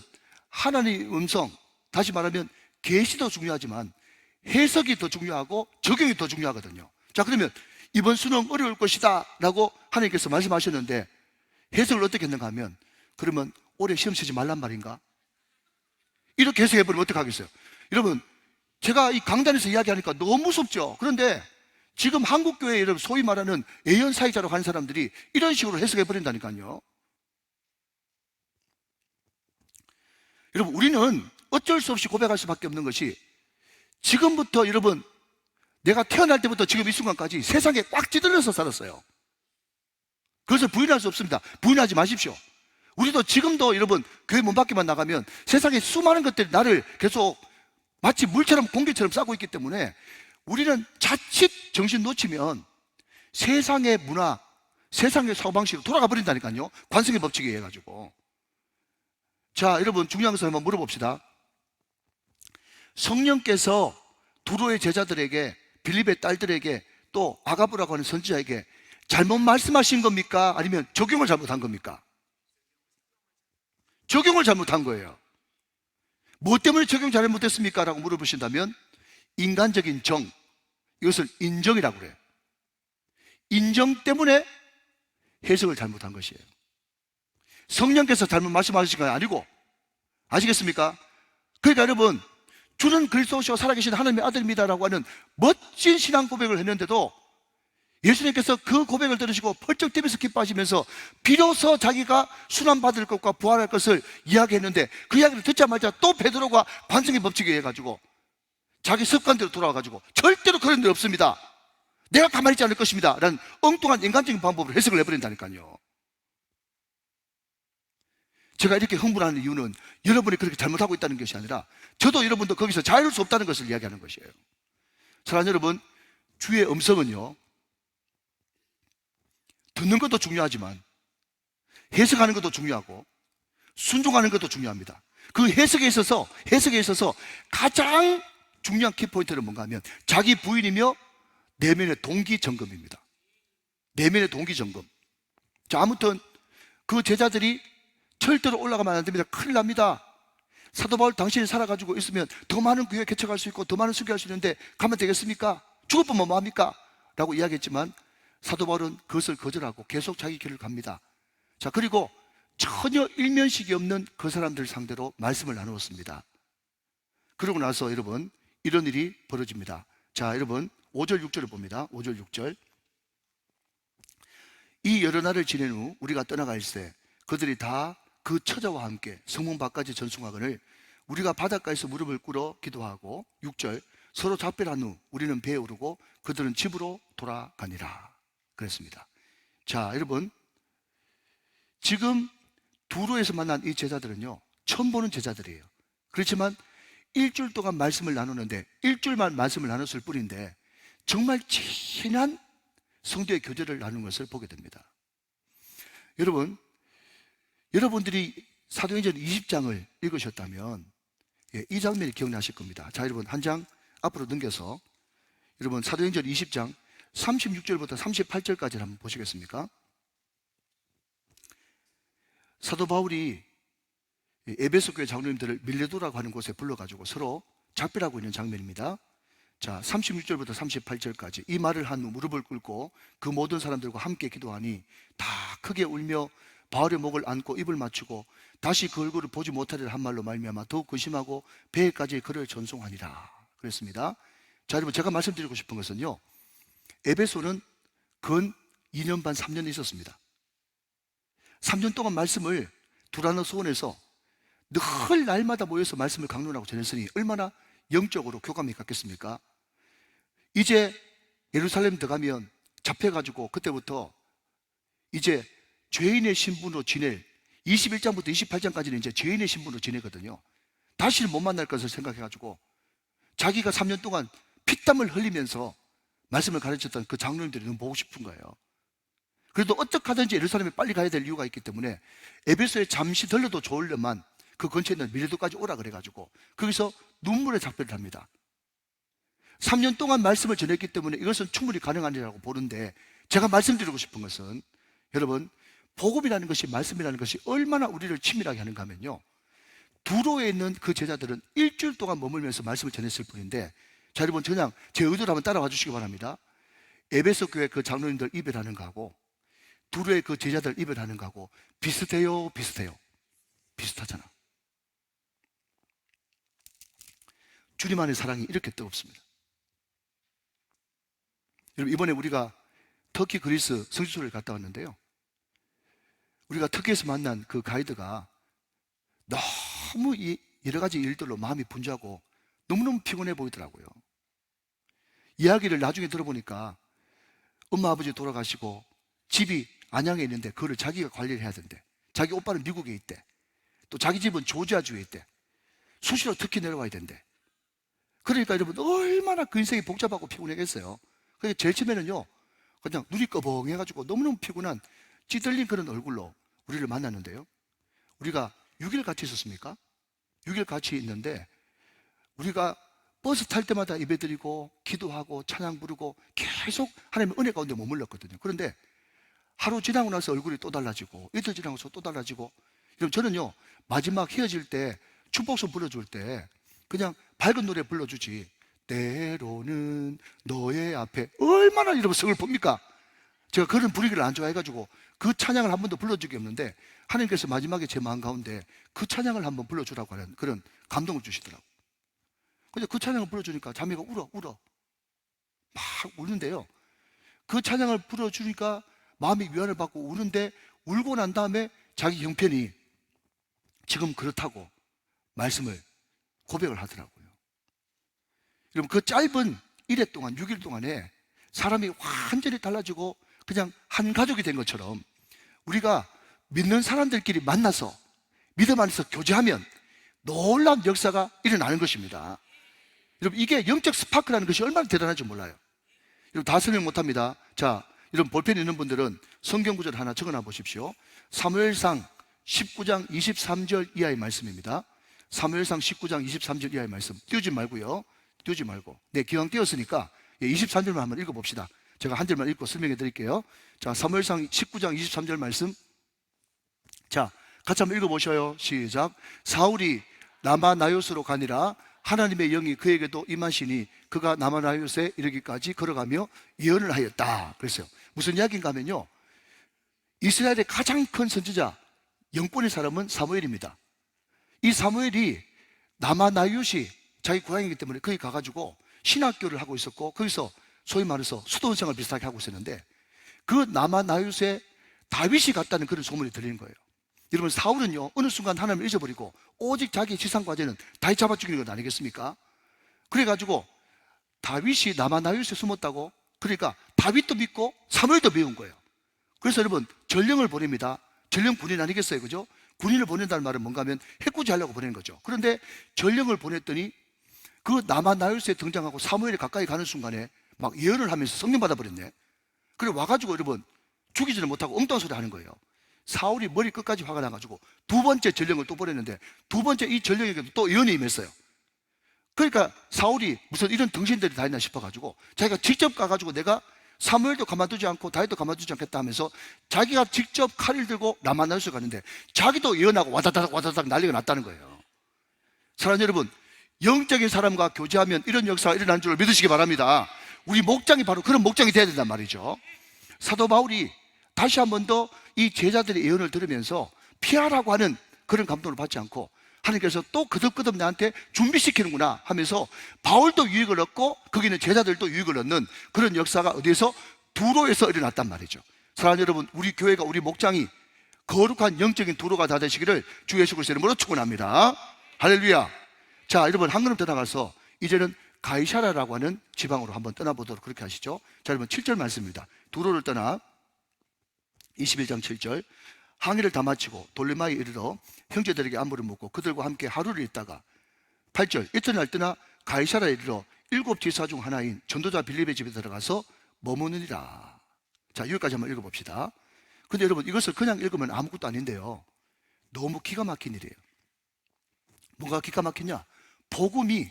하나님의 음성, 다시 말하면 계시도 중요하지만 해석이 더 중요하고 적용이 더 중요하거든요. 자, 그러면 이번 수능 어려울 것이다 라고 하나님께서 말씀하셨는데 해석을 어떻게 했는가 하면, 그러면 올해 시험 치지 말란 말인가? 이렇게 해석해버리면 어떡하겠어요? 여러분, 제가 이 강단에서 이야기하니까 너무 무섭죠? 그런데 지금 한국교회 여러분 소위 말하는 예언 사역자로 가는 사람들이 이런 식으로 해석해버린다니까요. 여러분, 우리는 어쩔 수 없이 고백할 수밖에 없는 것이, 지금부터 여러분, 내가 태어날 때부터 지금 이 순간까지 세상에 꽉 찌들려서 살았어요. 그래서 부인할 수 없습니다. 부인하지 마십시오. 우리도 지금도 여러분 교회 문 밖에만 나가면 세상에 수많은 것들이 나를 계속 마치 물처럼 공기처럼 싸고 있기 때문에 우리는 자칫 정신 놓치면 세상의 문화, 세상의 사고방식으로 돌아가 버린다니까요. 관성의 법칙에 의해 가지고. 자, 여러분, 중요한 것을 한번 물어봅시다. 성령께서 두로의 제자들에게, 빌립의 딸들에게, 또 아가부라고 하는 선지자에게 잘못 말씀하신 겁니까? 아니면 적용을 잘못한 겁니까? 적용을 잘못한 거예요. 뭐 때문에 적용 잘못했습니까? 라고 물어보신다면 인간적인 정, 이것을 인정이라고 그래요. 인정 때문에 해석을 잘못한 것이에요. 성령께서 잘못 말씀하신 건 아니고, 아시겠습니까? 그러니까 여러분, 주는 그리스도시요 살아계신 하나님의 아들입니다라고 하는 멋진 신앙 고백을 했는데도 예수님께서 그 고백을 들으시고 펄쩍 뛰면서 기뻐하시면서 비로소 자기가 순환받을 것과 부활할 것을 이야기했는데, 그 이야기를 듣자마자 또 베드로가 관성의 법칙에 의해 가지고 자기 습관대로 돌아와가지고 절대로 그런 일 없습니다, 내가 가만히 있지 않을 것입니다 라는 엉뚱한 인간적인 방법으로 해석을 해버린다니까요. 제가 이렇게 흥분하는 이유는 여러분이 그렇게 잘못하고 있다는 것이 아니라 저도 여러분도 거기서 자유로울 수 없다는 것을 이야기하는 것이에요. 사랑하는 여러분, 주의 음성은요, 듣는 것도 중요하지만 해석하는 것도 중요하고 순종하는 것도 중요합니다. 그 해석에 있어서 가장 중요한 키포인트는 뭔가 하면 자기 부인이며 내면의 동기 점검입니다. 내면의 동기 점검. 자, 아무튼 그 제자들이 절대로 올라가면 안 됩니다, 큰일 납니다, 사도 바울 당신이 살아가지고 있으면 더 많은 교회 개척할 수 있고 더 많은 설교할 수 있는데 가면 되겠습니까? 죽을 뻔면 뭐합니까? 라고 이야기했지만 사도 바울은 그것을 거절하고 계속 자기 길을 갑니다. 자, 그리고 전혀 일면식이 없는 그 사람들 상대로 말씀을 나누었습니다. 그러고 나서 여러분, 이런 일이 벌어집니다. 자, 여러분 5절 6절을 봅니다. 5절 6절. 이 여러 날을 지낸 후 우리가 떠나갈 때 그들이 다 그 처자와 함께 성문 밖까지 전송하거늘 우리가 바닷가에서 무릎을 꿇어 기도하고, 6절, 서로 작별한 후 우리는 배에 오르고 그들은 집으로 돌아가니라 그랬습니다. 자, 여러분, 지금 두로에서 만난 이 제자들은요, 처음 보는 제자들이에요. 그렇지만 일주일 동안 말씀을 나누는데, 일주일만 말씀을 나눴을 뿐인데 정말 진한 성도의 교제를 나누는 것을 보게 됩니다. 여러분, 여러분들이 사도행전 20장을 읽으셨다면 이 장면이 기억나실 겁니다. 자, 여러분 한 장 앞으로 넘겨서 여러분 사도행전 20장 36절부터 38절까지 한번 보시겠습니까? 사도 바울이 에베소 교회 장로님들을 밀레도라고 하는 곳에 불러가지고 서로 작별하고 있는 장면입니다. 자, 36절부터 38절까지. 이 말을 한 후 무릎을 꿇고 그 모든 사람들과 함께 기도하니 다 크게 울며 바울의 목을 안고 입을 맞추고 다시 그 얼굴을 보지 못하리라 한 말로 말미암아 더욱 근심하고 배에까지 그를 전송하니라 그랬습니다. 자, 여러분, 제가 말씀드리고 싶은 것은요, 에베소는 근 2년 반 3년 있었습니다. 3년 동안 말씀을 두라노 소원에서 늘 날마다 모여서 말씀을 강론하고 전했으니 얼마나 영적으로 교감이 갔겠습니까? 이제 예루살렘 들어가면 잡혀가지고 그때부터 이제 죄인의 신분으로 지낼 21장부터 28장까지는 이제 죄인의 신분으로 지내거든요. 다시는 못 만날 것을 생각해가지고 자기가 3년 동안 피땀을 흘리면서 말씀을 가르쳤던 그 장로님들이 너무 보고 싶은 거예요. 그래도 어떻게 하든지 예루살렘에 빨리 가야 될 이유가 있기 때문에 에베소에 잠시 들러도 좋으려만 그 근처에 있는 미레도까지 오라 그래가지고 거기서 눈물의 작별을 합니다. 3년 동안 말씀을 전했기 때문에 이것은 충분히 가능하리라고 보는데, 제가 말씀드리고 싶은 것은 여러분, 복음이라는 것이, 말씀이라는 것이 얼마나 우리를 치밀하게 하는가 하면요, 두로에 있는 그 제자들은 일주일 동안 머물면서 말씀을 전했을 뿐인데, 자, 여러분, 그냥 제 의도를 한번 따라와 주시기 바랍니다. 에베소 교회 그 장로님들 이별하는 거하고 두로의 그 제자들 이별하는 거하고 비슷해요, 비슷해요? 비슷하잖아. 주님 안의 사랑이 이렇게 뜨겁습니다. 여러분, 이번에 우리가 터키 그리스 성지순례를 갔다 왔는데요, 우리가 터키에서 만난 그 가이드가 너무 여러 가지 일들로 마음이 분주하고 너무너무 피곤해 보이더라고요. 이야기를 나중에 들어보니까 엄마 아버지 돌아가시고 집이 안양에 있는데 그거를 자기가 관리를 해야 된대. 자기 오빠는 미국에 있대. 또 자기 집은 조지아주에 있대. 수시로 터키 내려와야 된대. 그러니까 여러분, 얼마나 그 인생이 복잡하고 피곤하겠어요. 그래서 제일 처음에는요, 그냥 눈이 꺼벙해가지고 너무너무 피곤한 찌들린 그런 얼굴로 우리를 만났는데요, 우리가 6일 같이 있었습니까? 6일 같이 있는데 우리가 버스 탈 때마다 예배드리고 기도하고 찬양 부르고 계속 하나님의 은혜 가운데 머물렀거든요. 그런데 하루 지나고 나서 얼굴이 또 달라지고, 이틀 지나고서 또 달라지고. 여러분, 저는요, 마지막 헤어질 때 축복송 불러줄 때 그냥 밝은 노래 불러주지, 때로는 너의 앞에, 얼마나 여러분 서글픕니까? 제가 그런 분위기를 안 좋아해가지고 그 찬양을 한 번도 불러준 적이 없는데, 하나님께서 마지막에 제 마음 가운데 그 찬양을 한번 불러주라고 하는 그런 감동을 주시더라고요. 근데 그 찬양을 불러주니까 자매가 울어 막 우는데요, 그 찬양을 불러주니까 마음이 위안을 받고 우는데, 울고 난 다음에 자기 형편이 지금 그렇다고 말씀을 고백을 하더라고요. 여러분, 그 짧은 1회 동안, 6일 동안에 사람이 완전히 달라지고 그냥 한 가족이 된 것처럼 우리가 믿는 사람들끼리 만나서 믿음 안에서 교제하면 놀라운 역사가 일어나는 것입니다. 여러분, 이게 영적 스파크라는 것이 얼마나 대단한지 몰라요. 여러분, 다 설명 못합니다. 자, 여러분, 볼펜 있는 분들은 성경 구절 하나 적어놔 보십시오. 사무엘상 19장 23절 이하의 말씀입니다. 사무엘상 19장 23절 이하의 말씀. 띄우지 말고요. 띄우지 말고. 네, 기왕 띄웠으니까 23절만 한번 읽어봅시다. 제가 한 절만 읽고 설명해 드릴게요. 자, 사무엘상 19장 23절 말씀. 자, 같이 한번 읽어보셔요. 시작. 사울이 라마나요스로 가니라 하나님의 영이 그에게도 임하시니 그가 라마나요스에 이르기까지 걸어가며 예언을 하였다. 그랬어요. 무슨 이야기인가 하면요, 이스라엘의 가장 큰 선지자, 영권의 사람은 사무엘입니다. 이 사무엘이 라마나요시, 자기 고향이기 때문에 거기 가가지고 신학교를 하고 있었고, 거기서 소위 말해서 수도원생활 비슷하게 하고 있었는데, 그 라마나요스에 다윗이 갔다는 그런 소문이 들리는 거예요. 여러분, 사울은요, 어느 순간 하나님을 잊어버리고 오직 자기의 지상과제는 다윗 잡아 죽이는 것 아니겠습니까? 그래가지고 다윗이 라마나요스에 숨었다고, 그러니까 다윗도 믿고 사무엘도 배운 거예요. 그래서 여러분, 전령을 보냅니다. 전령 군인 아니겠어요, 그죠? 군인을 보낸다는 말은 뭔가 하면 해코지 하려고 보내는 거죠. 그런데 전령을 보냈더니 그 라마나요스에 등장하고 사무엘이 가까이 가는 순간에 막 예언을 하면서 성령 받아버렸네. 그래 와가지고 여러분, 죽이지는 못하고 엉뚱한 소리 하는 거예요. 사울이 머리 끝까지 화가 나가지고 두 번째 전령을 또 보냈는데, 두 번째 이 전령에게도 또 예언이 임했어요. 그러니까 사울이 무슨 이런 등신들이 다 있나 싶어가지고 자기가 직접 가가지고 내가 사무엘도 가만두지 않고 다윗도 가만두지 않겠다 하면서 자기가 직접 칼을 들고 라마나요스 가는데 자기도 예언하고 와다닥 와다닥 난리가 났다는 거예요. 사랑하는 여러분, 영적인 사람과 교제하면 이런 역사가 일어나는 줄 믿으시기 바랍니다. 우리 목장이 바로 그런 목장이 돼야 된단 말이죠. 사도 바울이 다시 한 번 더 이 제자들의 예언을 들으면서 피하라고 하는 그런 감동을 받지 않고, 하나님께서 또 거듭거듭 나한테 준비시키는구나 하면서 바울도 유익을 얻고 거기는 제자들도 유익을 얻는 그런 역사가 어디에서? 두로에서 일어났단 말이죠. 사랑하는 여러분, 우리 교회가, 우리 목장이 거룩한 영적인 두로가 다 되시기를 주 예수 그리스도의 이름으로 축원합니다. 할렐루야. 자, 여러분, 한 걸음 더 나가서 이제는 가이사라라고 하는 지방으로 한번 떠나보도록 그렇게 하시죠. 자, 여러분, 7절 말씀입니다. 두로를 떠나 21장 7절. 항해를 다 마치고 돌레마에 이르러 형제들에게 안부를 묻고 그들과 함께 하루를 있다가 8절. 이튿날 떠나 가이사라에 이르러 7 지사 중 하나인 전도자 빌립의 집에 들어가서 머무느니라. 자, 여기까지 한번 읽어봅시다. 근데 여러분, 이것을 그냥 읽으면 아무것도 아닌데요, 너무 기가 막힌 일이에요. 뭐가 기가 막히냐? 복음이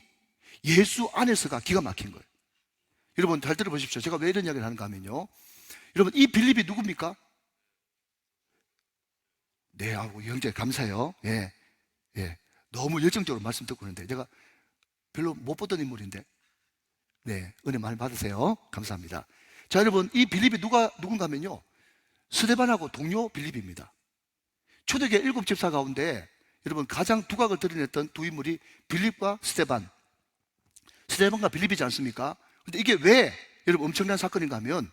예수 안에서가 기가 막힌 거예요. 여러분 잘 들어보십시오. 제가 왜 이런 이야기를 하는가 하면요, 여러분, 이 빌립이 누굽니까? 네, 하고 형제 감사해요. 예, 예. 너무 열정적으로 말씀 듣고 있는데 제가 별로 못 보던 인물인데, 네, 은혜 많이 받으세요. 감사합니다. 자, 여러분, 이 빌립이 누군가 하면요, 스데반하고 동료 빌립입니다. 초대교회 7 집사 가운데 여러분 가장 두각을 드러냈던 두 인물이 빌립과 스데반. 스데반과 빌립이지 않습니까? 근데 이게 왜 여러분 엄청난 사건인가 하면,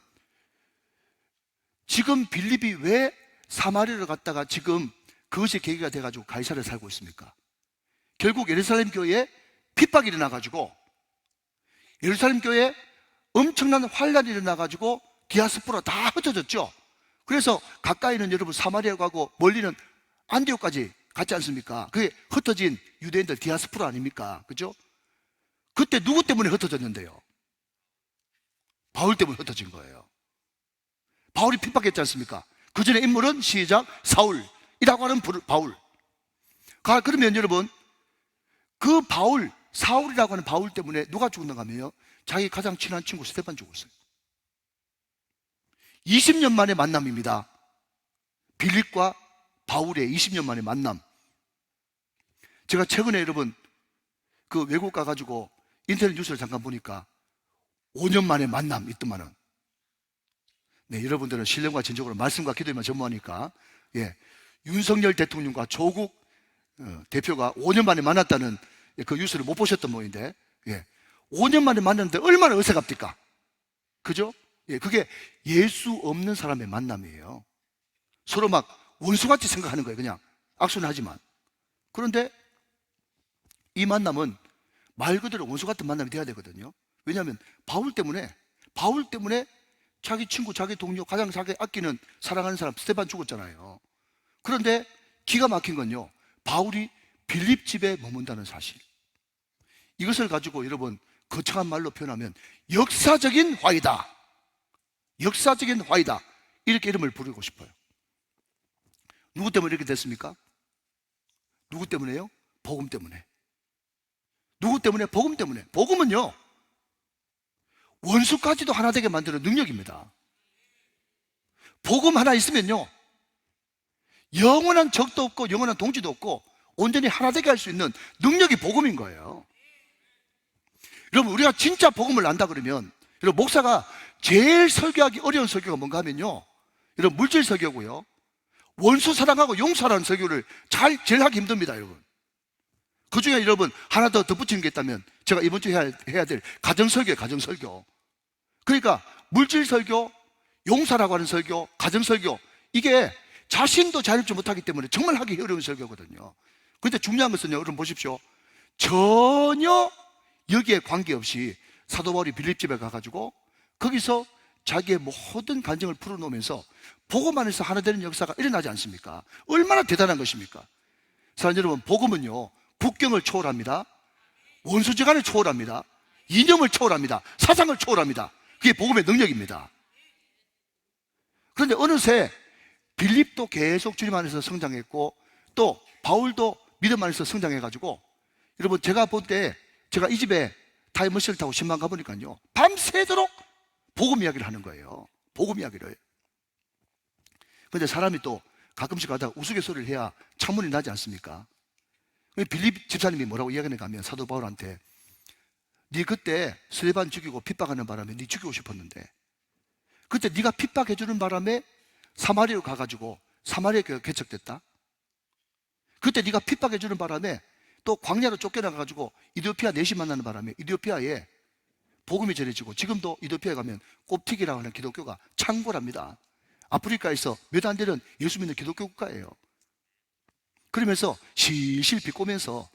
지금 빌립이 왜 사마리아를 갔다가 지금 그것이 계기가 돼가지고 가이사를 살고 있습니까? 결국 예루살렘 교회에 핍박이 일어나가지고, 예루살렘 교회에 엄청난 환란이 일어나가지고 디아스포라 다 흩어졌죠. 그래서 가까이는 여러분 사마리아 가고 멀리는 안디옥까지 갔지 않습니까? 그게 흩어진 유대인들 디아스포라 아닙니까? 그죠? 그때 누구 때문에 흩어졌는데요? 바울 때문에 흩어진 거예요. 바울이 핍박했지 않습니까? 그 전에 인물은 시작 사울이라고 하는 바울. 그러면 여러분, 그 바울, 사울이라고 하는 바울 때문에 누가 죽었는가 하면요, 자기 가장 친한 친구 스데반 죽었어요. 20년 만의 만남입니다. 빌립과 바울의 20년 만의 만남. 제가 최근에 여러분 그 외국 가가지고 인터넷 뉴스를 잠깐 보니까 5년 만에 만남 있더만은. 네, 여러분들은 신령과 진정으로 말씀과 기도에만 전무하니까, 예, 윤석열 대통령과 조국 대표가 5년 만에 만났다는 그 뉴스를 못 보셨던 모양인데, 예, 5년 만에 만났는데 얼마나 어색합니까? 그죠? 예, 그게 예수 없는 사람의 만남이에요. 서로 막 원수같이 생각하는 거예요. 그냥 악수는 하지만. 그런데 이 만남은 말 그대로 원수 같은 만남이 돼야 되거든요. 왜냐하면 바울 때문에 자기 친구, 자기 동료, 가장 자기 아끼는 사랑하는 사람 스데반 죽었잖아요. 그런데 기가 막힌 건요, 바울이 빌립 집에 머문다는 사실. 이것을 가지고 여러분 거창한 말로 표현하면 역사적인 화이다. 역사적인 화이다. 이렇게 이름을 부르고 싶어요. 누구 때문에 이렇게 됐습니까? 누구 때문에요? 복음 때문에. 누구 때문에? 복음 때문에. 복음은요, 원수까지도 하나 되게 만드는 능력입니다. 복음 하나 있으면요, 영원한 적도 없고 영원한 동지도 없고 온전히 하나 되게 할 수 있는 능력이 복음인 거예요. 여러분, 우리가 진짜 복음을 안다 그러면, 여러분, 목사가 제일 설교하기 어려운 설교가 뭔가 하면요, 여러분, 물질 설교고요, 원수 사랑하고 용서하는 설교를 제일 하기 힘듭니다. 여러분, 그 중에 여러분 하나 더 덧붙이는 게 있다면 제가 이번 주에 해야 될 가정설교예요. 가정설교. 그러니까 물질 설교, 용서라고 하는 설교, 가정설교, 이게 자신도 자유롭지 못하기 때문에 정말 하기 어려운 설교거든요. 그런데 중요한 것은요, 여러분 보십시오, 전혀 여기에 관계없이 사도 바울이 빌립 집에 가가지고 거기서 자기의 모든 간증을 풀어놓으면서 복음 안에서 하나 되는 역사가 일어나지 않습니까? 얼마나 대단한 것입니까? 사랑하는 여러분, 복음은요, 국경을 초월합니다. 원수지간을 초월합니다. 이념을 초월합니다. 사상을 초월합니다. 그게 복음의 능력입니다. 그런데 어느새 빌립도 계속 주님 안에서 성장했고, 또 바울도 믿음 안에서 성장해가지고, 여러분, 제가 볼 때 제가 이 집에 타임머신을 타고 신방 가보니까요, 밤새도록 복음 이야기를 하는 거예요. 복음 이야기를. 그런데 사람이 또 가끔씩 가다가 우스갯소리를 해야 창문이 나지 않습니까? 빌립 집사님이 뭐라고 이야기하는가 하면, 사도 바울한테 네 그때 스데반 죽이고 핍박하는 바람에 네 죽이고 싶었는데, 그때 네가 핍박해주는 바람에 사마리아로 가가지고 사마리아 교회가 개척됐다. 그때 네가 핍박해주는 바람에 또 광야로 쫓겨나가지고 이디오피아 내시 만나는 바람에 이디오피아에 복음이 전해지고, 지금도 이디오피아에 가면 꼽튀기라고 하는 기독교가 창궐합니다. 아프리카에서 몇 안 되는 예수 믿는 기독교 국가예요. 그러면서 실실 비꼬면서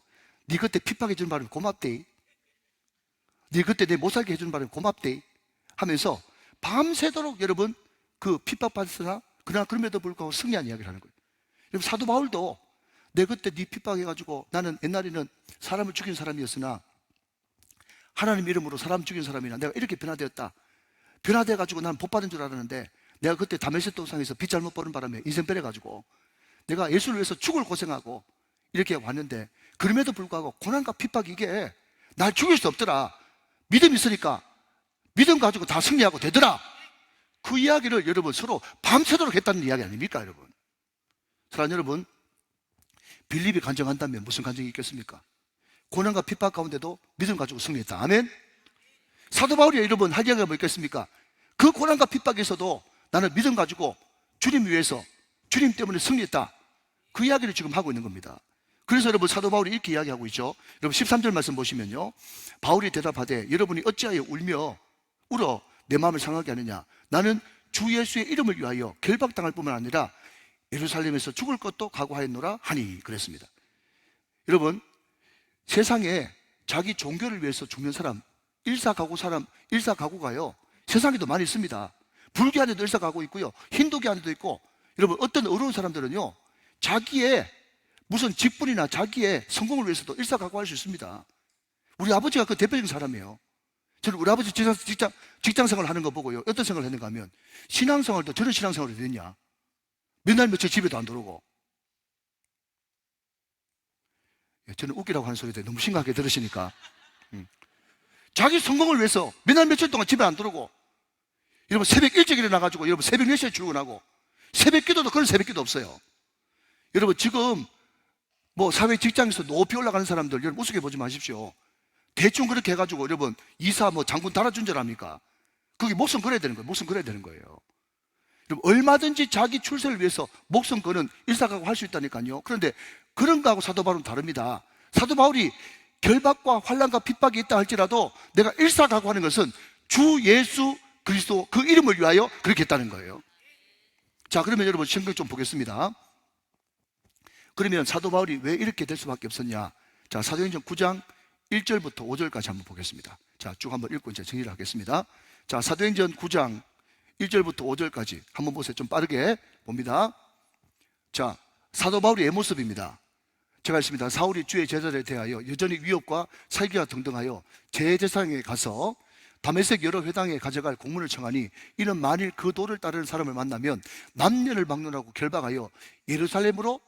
네 그때 핍박해 주는 바람에 고맙대, 네 그때 내 못 살게 해주는 바람에 고맙대 하면서 밤새도록 여러분 그 핍박받으나 그러나 그럼에도 불구하고 승리한 이야기를 하는 거예요. 여러분, 사도 바울도 내 그때 네 핍박해가지고 나는 옛날에는 사람을 죽인 사람이었으나 하나님 이름으로 사람 죽인 사람이나 내가 이렇게 변화되었다. 변화돼가지고 나는 복 받은 줄 알았는데 내가 그때 다메섹 동상에서 빚 잘못 버는 바람에 인생 빼려가지고 내가 예수를 위해서 죽을 고생하고 이렇게 왔는데 그럼에도 불구하고 고난과 핍박이 이게 날 죽일 수 없더라. 믿음이 있으니까 믿음 가지고 다 승리하고 되더라. 그 이야기를 여러분 서로 밤새도록 했다는 이야기 아닙니까, 여러분? 사랑하는 여러분, 빌립이 간증한다면 무슨 간증이 있겠습니까? 고난과 핍박 가운데도 믿음 가지고 승리했다. 아멘? 사도 바울이 여러분 할 이야기가 뭐 있겠습니까? 그 고난과 핍박에서도 나는 믿음 가지고 주님 위해서 주님 때문에 승리했다. 그 이야기를 지금 하고 있는 겁니다. 그래서 여러분 사도 바울이 이렇게 이야기하고 있죠. 여러분 13절 말씀 보시면요, 바울이 대답하되 여러분이 어찌하여 울며 울어 내 마음을 상하게 하느냐. 나는 주 예수의 이름을 위하여 결박당할 뿐만 아니라 예루살렘에서 죽을 것도 각오하였노라 하니. 그랬습니다. 여러분, 세상에 자기 종교를 위해서 죽는 사람, 일사가고가요 세상에도 많이 있습니다. 불교 안에도 일사가고 있고요, 힌두교 안에도 있고. 여러분, 어떤 어려운 사람들은요 자기의 무슨 직분이나 자기의 성공을 위해서도 일사가고할 수 있습니다. 우리 아버지가 그 대표적인 사람이에요. 저는 우리 아버지 직장 생활 하는 거 보고요, 어떤 생각을 했는가 하면, 신앙생활도 저런 신앙생활이 됐냐, 맨날 며칠 집에도 안 들어오고. 저는 웃기라고 하는 소리인데 너무 심각하게 들으시니까. 자기 성공을 위해서 맨날 며칠 동안 집에 안 들어오고, 여러분 새벽 일찍 일어나가지고 여러분 새벽 4시에 출근하고, 새벽 기도도 그런 새벽 기도 없어요. 여러분 지금 뭐 사회 직장에서 높이 올라가는 사람들 여러분 우습게 보지 마십시오. 대충 그렇게 해가지고 여러분 이사 뭐 장군 달아준 줄 압니까? 그게 목숨 걸어야 되는 거예요. 목숨 걸어야 되는 거예요. 여러분 얼마든지 자기 출세를 위해서 목숨 거는 일사각오 할 수 있다니까요. 그런데 그런 거하고 사도 바울은 다릅니다. 사도 바울이 결박과 환난과 핍박이 있다 할지라도 내가 일사각오하는 것은 주 예수 그리스도 그 이름을 위하여 그렇게 했다는 거예요. 자, 그러면 여러분 성경 좀 보겠습니다. 그러면 사도 바울이 왜 이렇게 될 수밖에 없었냐? 자, 사도행전 9장 1절부터 5절까지 한번 보겠습니다. 자, 쭉 한번 읽고 이제 정리를 하겠습니다. 자, 사도행전 9장 1절부터 5절까지 한번 보세요. 좀 빠르게 봅니다. 자, 사도 바울의 모습입니다. 제가 했습니다. 사울이 주의 제자들에 대하여 여전히 위협과 살기와 등등하여 제재상에 가서 다메섹 여러 회당에 가져갈 공문을 청하니, 이는 만일 그 도를 따르는 사람을 만나면 남녀를 막론하고 결박하여 예루살렘으로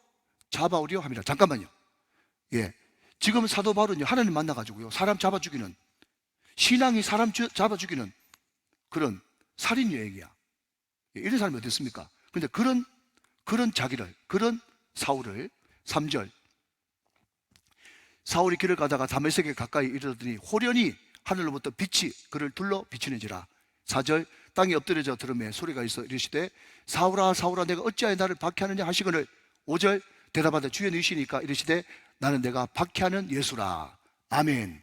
잡아오려 합니다. 잠깐만요. 예, 지금 사도 바울은요 하나님 만나가지고요 사람 잡아 죽이는, 신앙이 사람 잡아 죽이는 그런 살인 여행이야. 예, 이런 사람이 어디 있습니까? 그런데 그런 자기를, 그런 사울을 3절, 사울이 길을 가다가 다메섹에 가까이 이르더니 호련히 하늘로부터 빛이 그를 둘러 비치는지라. 4절, 땅에 엎드려져 들음에 소리가 있어 이르시되 사울아 사울아 내가 어찌하여 나를 박해하느냐 하시거늘. 5절, 대답하되 주여 누이시니까 이르시되 나는 내가 박해하는 예수라. 아멘.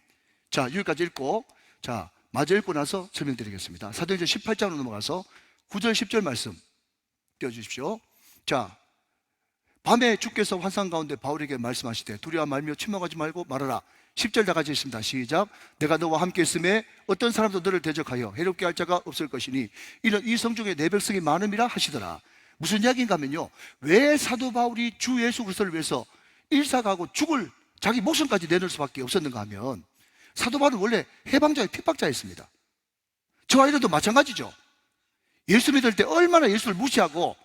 자, 여기까지 읽고, 자, 마저 읽고 나서 설명드리겠습니다. 사도행전 18장으로 넘어가서 9절 10절 말씀 띄워주십시오. 자, 밤에 주께서 환상 가운데 바울에게 말씀하시되 두려워 말며 침묵하지 말고 말하라. 10절 다 같이 있습니다. 시작. 내가 너와 함께 있음에 어떤 사람도 너를 대적하여 해롭게 할 자가 없을 것이니 이는 이 성 중에 내 백성이 많음이라 하시더라. 무슨 이야기인가 하면요, 왜 사도 바울이 주 예수 그리스도를 위해서 일사가고 죽을 자기 목숨까지 내놓을 수밖에 없었는가 하면, 사도 바울은 원래 해방자의 핍박자였습니다. 저와 이래도 마찬가지죠. 예수 믿을 때 얼마나 예수를 무시하고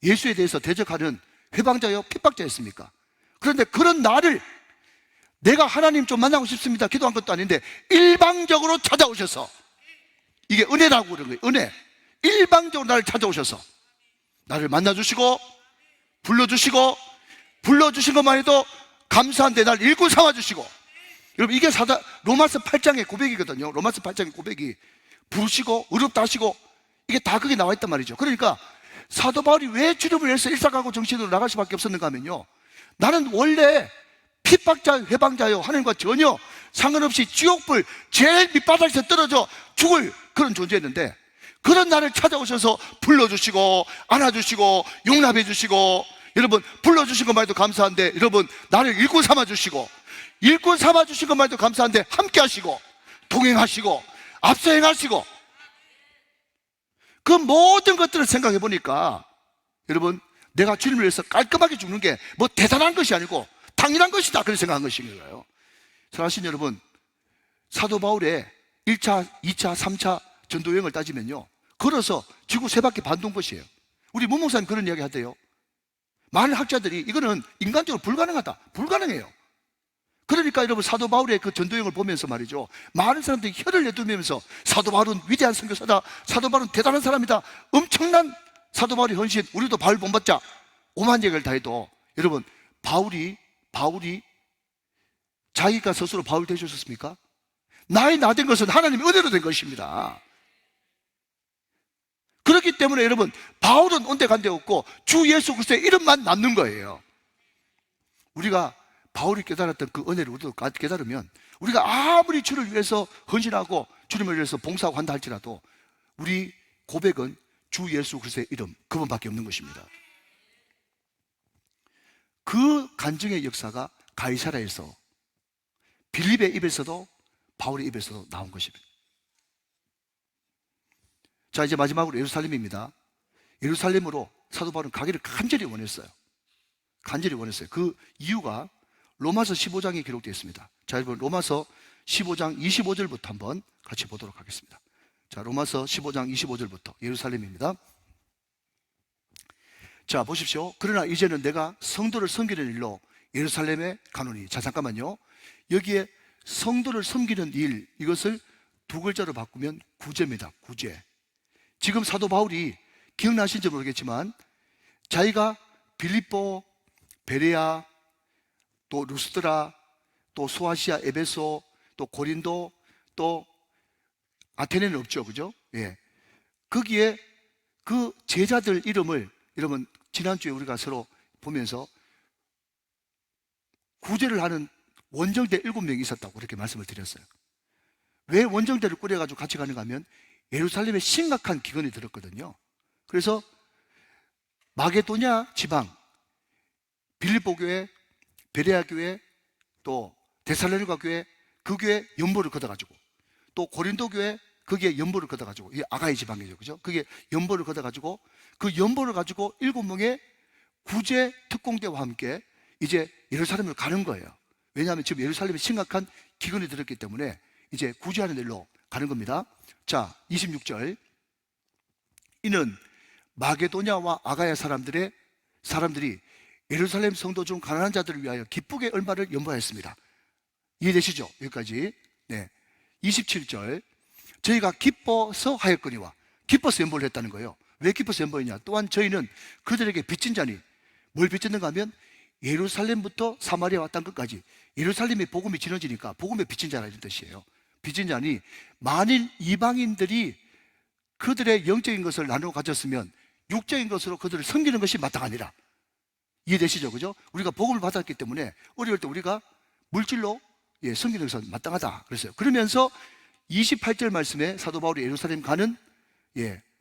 예수에 대해서 대적하는 해방자요 핍박자였습니까? 그런데 그런 나를 내가 하나님 좀 만나고 싶습니다 기도한 것도 아닌데 일방적으로 찾아오셔서, 이게 은혜라고 그런 거예요. 은혜. 일방적으로 나를 찾아오셔서 나를 만나주시고 불러주신 것만 해도 감사한데 날 일꾼 삼아주시고. 여러분 이게 로마서 8장의 고백이거든요. 로마서 8장의 고백이 부르시고 의롭다 하시고, 이게 다 그게 나와 있단 말이죠. 그러니까 사도 바울이 왜 주님을 위해서 일사가고 정신으로 나갈 수밖에 없었는가 하면요, 나는 원래 핍박자 회방자요 하나님과 전혀 상관없이 지옥불 제일 밑바닥에서 떨어져 죽을 그런 존재였는데, 그런 나를 찾아오셔서 불러주시고 안아주시고 용납해 주시고, 여러분 불러주신 것만 해도 감사한데 여러분 나를 일꾼 삼아주시고, 일꾼 삼아주신 것만 해도 감사한데 함께 하시고 동행하시고 앞서 행하시고, 그 모든 것들을 생각해 보니까 여러분, 내가 주님을 위해서 깔끔하게 죽는 게 뭐 대단한 것이 아니고 당연한 것이다, 그렇게 생각한 것인 거예요. 사랑하신 여러분, 사도 바울의 1차, 2차, 3차 전도 여행을 따지면요, 걸어서 지구 세 바퀴 반돈 것이에요. 우리 문 목사님 그런 이야기 하대요. 많은 학자들이 이거는 인간적으로 불가능하다, 불가능해요. 그러니까 여러분, 사도 바울의 그 전도여행을 보면서 말이죠, 많은 사람들이 혀를 내두면서 사도 바울은 위대한 선교사다, 사도 바울은 대단한 사람이다, 엄청난 사도 바울의 헌신, 우리도 바울 본받자, 오만 얘기를 다 해도 여러분, 바울이 자기가 스스로 바울 되셨습니까? 나의 나 된 것은 하나님의 은혜로 된 것입니다. 그렇기 때문에 여러분, 바울은 온데간데 없고 주 예수 그리스도의 이름만 남는 거예요. 우리가 바울이 깨달았던 그 은혜를 우리도 깨달으면, 우리가 아무리 주를 위해서 헌신하고 주님을 위해서 봉사하고 한다 할지라도 우리 고백은 주 예수 그리스도의 이름, 그분밖에 없는 것입니다. 그 간증의 역사가 가이사라에서, 빌립의 입에서도 바울의 입에서도 나온 것입니다. 자, 이제 마지막으로 예루살렘입니다. 예루살렘으로 사도 바울은 가기를 간절히 원했어요. 간절히 원했어요. 그 이유가 로마서 15장에 기록되어 있습니다. 자, 여러분, 로마서 15장 25절부터 한번 같이 보도록 하겠습니다. 자, 로마서 15장 25절부터 예루살렘입니다. 자, 보십시오. 그러나 이제는 내가 성도를 섬기는 일로 예루살렘에 가노니. 자, 잠깐만요. 여기에 성도를 섬기는 일, 이것을 두 글자로 바꾸면 구제입니다. 구제. 지금 사도 바울이, 기억나신지 모르겠지만 자기가 빌립보, 베레아, 또 루스드라, 또 소아시아, 에베소, 또 고린도, 또 아테네는 없죠, 그죠? 예. 거기에 그 제자들 이름을, 여러분, 지난주에 우리가 서로 보면서 구제를 하는 원정대 7명이 있었다고 그렇게 말씀을 드렸어요. 왜 원정대를 꾸려가지고 같이 가는가 하면 예루살렘에 심각한 기근이 들었거든요. 그래서 마게도냐 지방, 빌립보 교회, 베레아 교회, 또 데살로니가 교회, 그 교회 연보를 걷어가지고, 또 고린도 교회, 거기에 연보를 걷어가지고, 이게 아가이 지방이죠, 그죠? 그게 연보를 걷어가지고, 그 연보를 가지고 7명의 구제 특공대와 함께 이제 예루살렘을 가는 거예요. 왜냐하면 지금 예루살렘에 심각한 기근이 들었기 때문에 이제 구제하는 일로 가는 겁니다. 자, 26절. 이는 마게도냐와 아가야 사람들이 예루살렘 성도 중 가난한 자들을 위하여 기쁘게 얼마를 연보하였습니다. 이해되시죠? 여기까지. 네. 27절. 저희가 기뻐서 하였거니와. 기뻐서 연보를 했다는 거예요. 왜 기뻐서 연보했냐? 또한 저희는 그들에게 빚진 자니, 뭘 빚졌는가 하면 예루살렘부터 사마리아와 땅 끝까지 예루살렘의 복음이 진어지니까 복음의 빚진 자라는 뜻이에요. 빚진 자니, 만일 이방인들이 그들의 영적인 것을 나누어 가졌으면 육적인 것으로 그들을 섬기는 것이 마땅하니라. 이해되시죠? 그죠? 우리가 복음을 받았기 때문에 어려울 때 우리가 물질로 섬기는 것은 마땅하다 그랬어요. 그러면서 28절 말씀에 사도 바울이 예루살렘 가는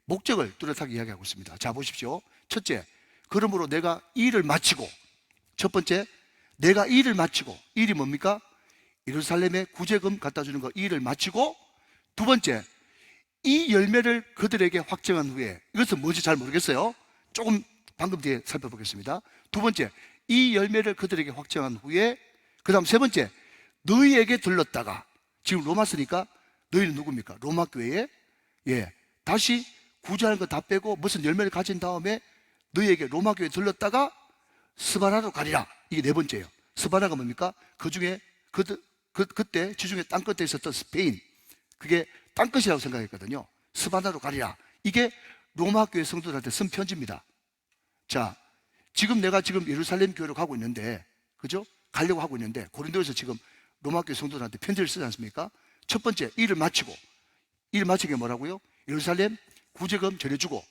목적을 뚜렷하게 이야기하고 있습니다. 자, 보십시오. 첫째, 그러므로 내가 이 일을 마치고, 첫 번째, 내가 이 일을 마치고, 이 일이 뭡니까? 예루살렘에 구제금 갖다 주는 거, 이 일을 마치고, 두 번째, 이 열매를 그들에게 확정한 후에, 이것은 뭔지 잘 모르겠어요. 조금 방금 뒤에 살펴보겠습니다. 두 번째, 이 열매를 그들에게 확정한 후에, 그 다음 세 번째, 너희에게 들렀다가, 지금 로마서니까 너희는 누굽니까? 로마 교회에 다시 구제하는 거 다 빼고 무슨 열매를 가진 다음에 너희에게 로마 교회에 들렀다가 스바나로 가리라. 이게 네 번째예요. 스바나가 뭡니까? 그 중에 그때 지중해 땅끝에 있었던 스페인, 그게 땅끝이라고 생각했거든요. 스바나로 가리라. 이게 로마 교회 성도들한테 쓴 편지입니다. 자, 지금 내가 예루살렘 교회로 가고 있는데, 그죠? 가려고 하고 있는데, 고린도에서 지금 로마 교회 성도들한테 편지를 쓰지 않습니까? 첫 번째, 일을 마치고, 일을 마치게 뭐라고요? 예루살렘 구제금 전해주고,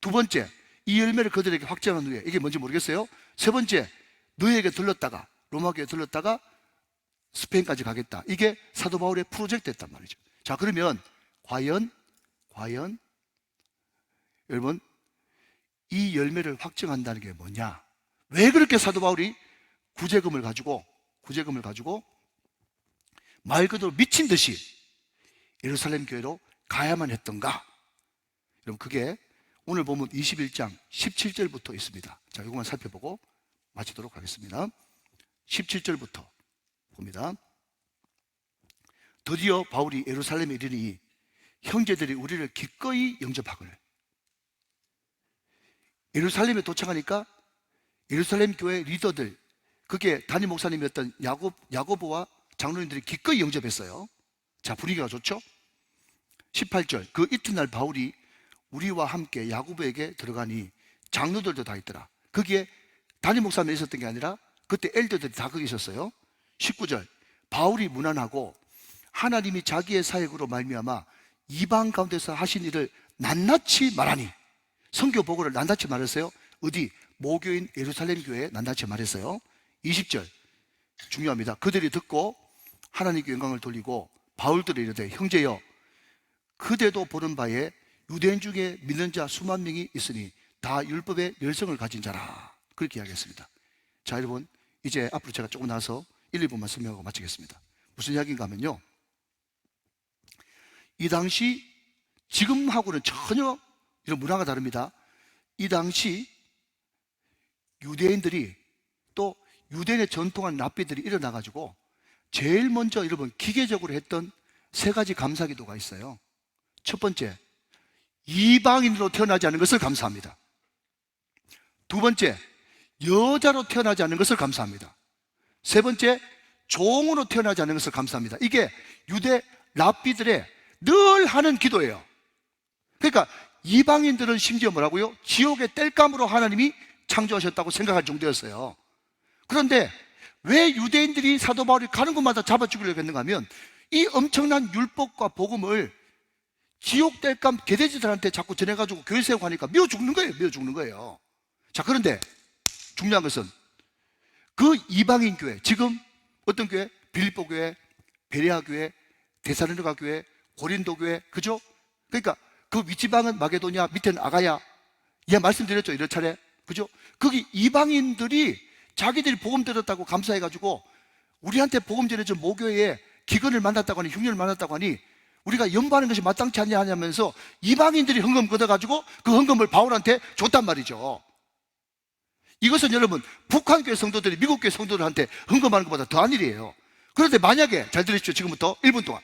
두 번째, 이 열매를 그들에게 확정한 후에, 이게 뭔지 모르겠어요. 세 번째, 너희에게 들렀다가, 로마 교회에 들렀다가 스페인까지 가겠다. 이게 사도 바울의 프로젝트였단 말이죠. 자, 그러면 과연 여러분, 이 열매를 확정한다는 게 뭐냐? 왜 그렇게 사도 바울이 구제금을 가지고 말 그대로 미친 듯이 예루살렘 교회로 가야만 했던가? 여러분, 그게 오늘 보면 21장 17절부터 있습니다. 자, 이것만 살펴보고 마치도록 하겠습니다. 17절부터 봅니다. 드디어 바울이 예루살렘에 이르니 형제들이 우리를 기꺼이 영접하거늘. 예루살렘에 도착하니까 예루살렘 교회 리더들, 그게 담임 목사님이었던 야고보와 장로님들이 기꺼이 영접했어요. 자, 분위기가 좋죠? 18절, 그 이튿날 바울이 우리와 함께 야고보에게 들어가니 장로들도 다 있더라. 거기에 담임 목사님이 있었던 게 아니라 그때 엘더들이 다 거기 있었어요. 19절, 바울이 무난하고 하나님이 자기의 사역으로 말미암아 이방 가운데서 하신 일을 낱낱이 말하니, 선교 보고를 낱낱이 말했어요. 어디? 모교인 예루살렘 교회에 낱낱이 말했어요. 20절 중요합니다. 그들이 듣고 하나님께 영광을 돌리고 바울들이 이르되 형제여, 그대도 보는 바에 유대인 중에 믿는 자 수만 명이 있으니 다 율법의 열성을 가진 자라. 그렇게 이야기했습니다. 자, 여러분, 이제 앞으로 제가 조금 나서 1, 2분만 설명하고 마치겠습니다. 무슨 이야기인가 하면요, 이 당시 지금하고는 전혀 이런 문화가 다릅니다. 이 당시 유대인들이, 또 유대인의 전통한 랍비들이 일어나가지고 제일 먼저 여러분 기계적으로 했던 세 가지 감사기도가 있어요. 첫 번째, 이방인으로 태어나지 않은 것을 감사합니다. 두 번째, 여자로 태어나지 않은 것을 감사합니다. 세 번째, 종으로 태어나지 않은 것을 감사합니다. 이게 유대 랍비들의 늘 하는 기도예요. 그러니까 이방인들은 심지어 뭐라고요? 지옥의 땔감으로 하나님이 창조하셨다고 생각할 정도였어요. 그런데 왜 유대인들이 사도 바울이 가는 곳마다 잡아 죽이려고 했는가 하면, 이 엄청난 율법과 복음을 지옥 땔감 개돼지들한테 자꾸 전해가지고 교회 세우고 하니까 미워 죽는 거예요. 미워 죽는 거예요. 자, 그런데 중요한 것은 그 이방인 교회, 지금 어떤 교회? 빌립보 교회, 베레아 교회, 데살로니가 교회, 고린도 교회, 그죠? 그러니까 그 윗지방은 마게도냐, 밑에는 아가야. 예, 말씀드렸죠, 이런 차례. 그죠? 거기 이방인들이 자기들이 복음 들었다고 감사해가지고 우리한테 복음 전해준 모교회에 기근을 만났다고 하니, 흉년을 만났다고 하니 우리가 연보하는 것이 마땅치 않냐 하냐면서 이방인들이 헌금 걷어가지고 그 헌금을 바울한테 줬단 말이죠. 이것은 여러분 북한교회 성도들이 미국교회 성도들한테 헌금하는 것보다 더한 일이에요. 그런데 만약에, 잘 들으십시오, 지금부터 1분 동안,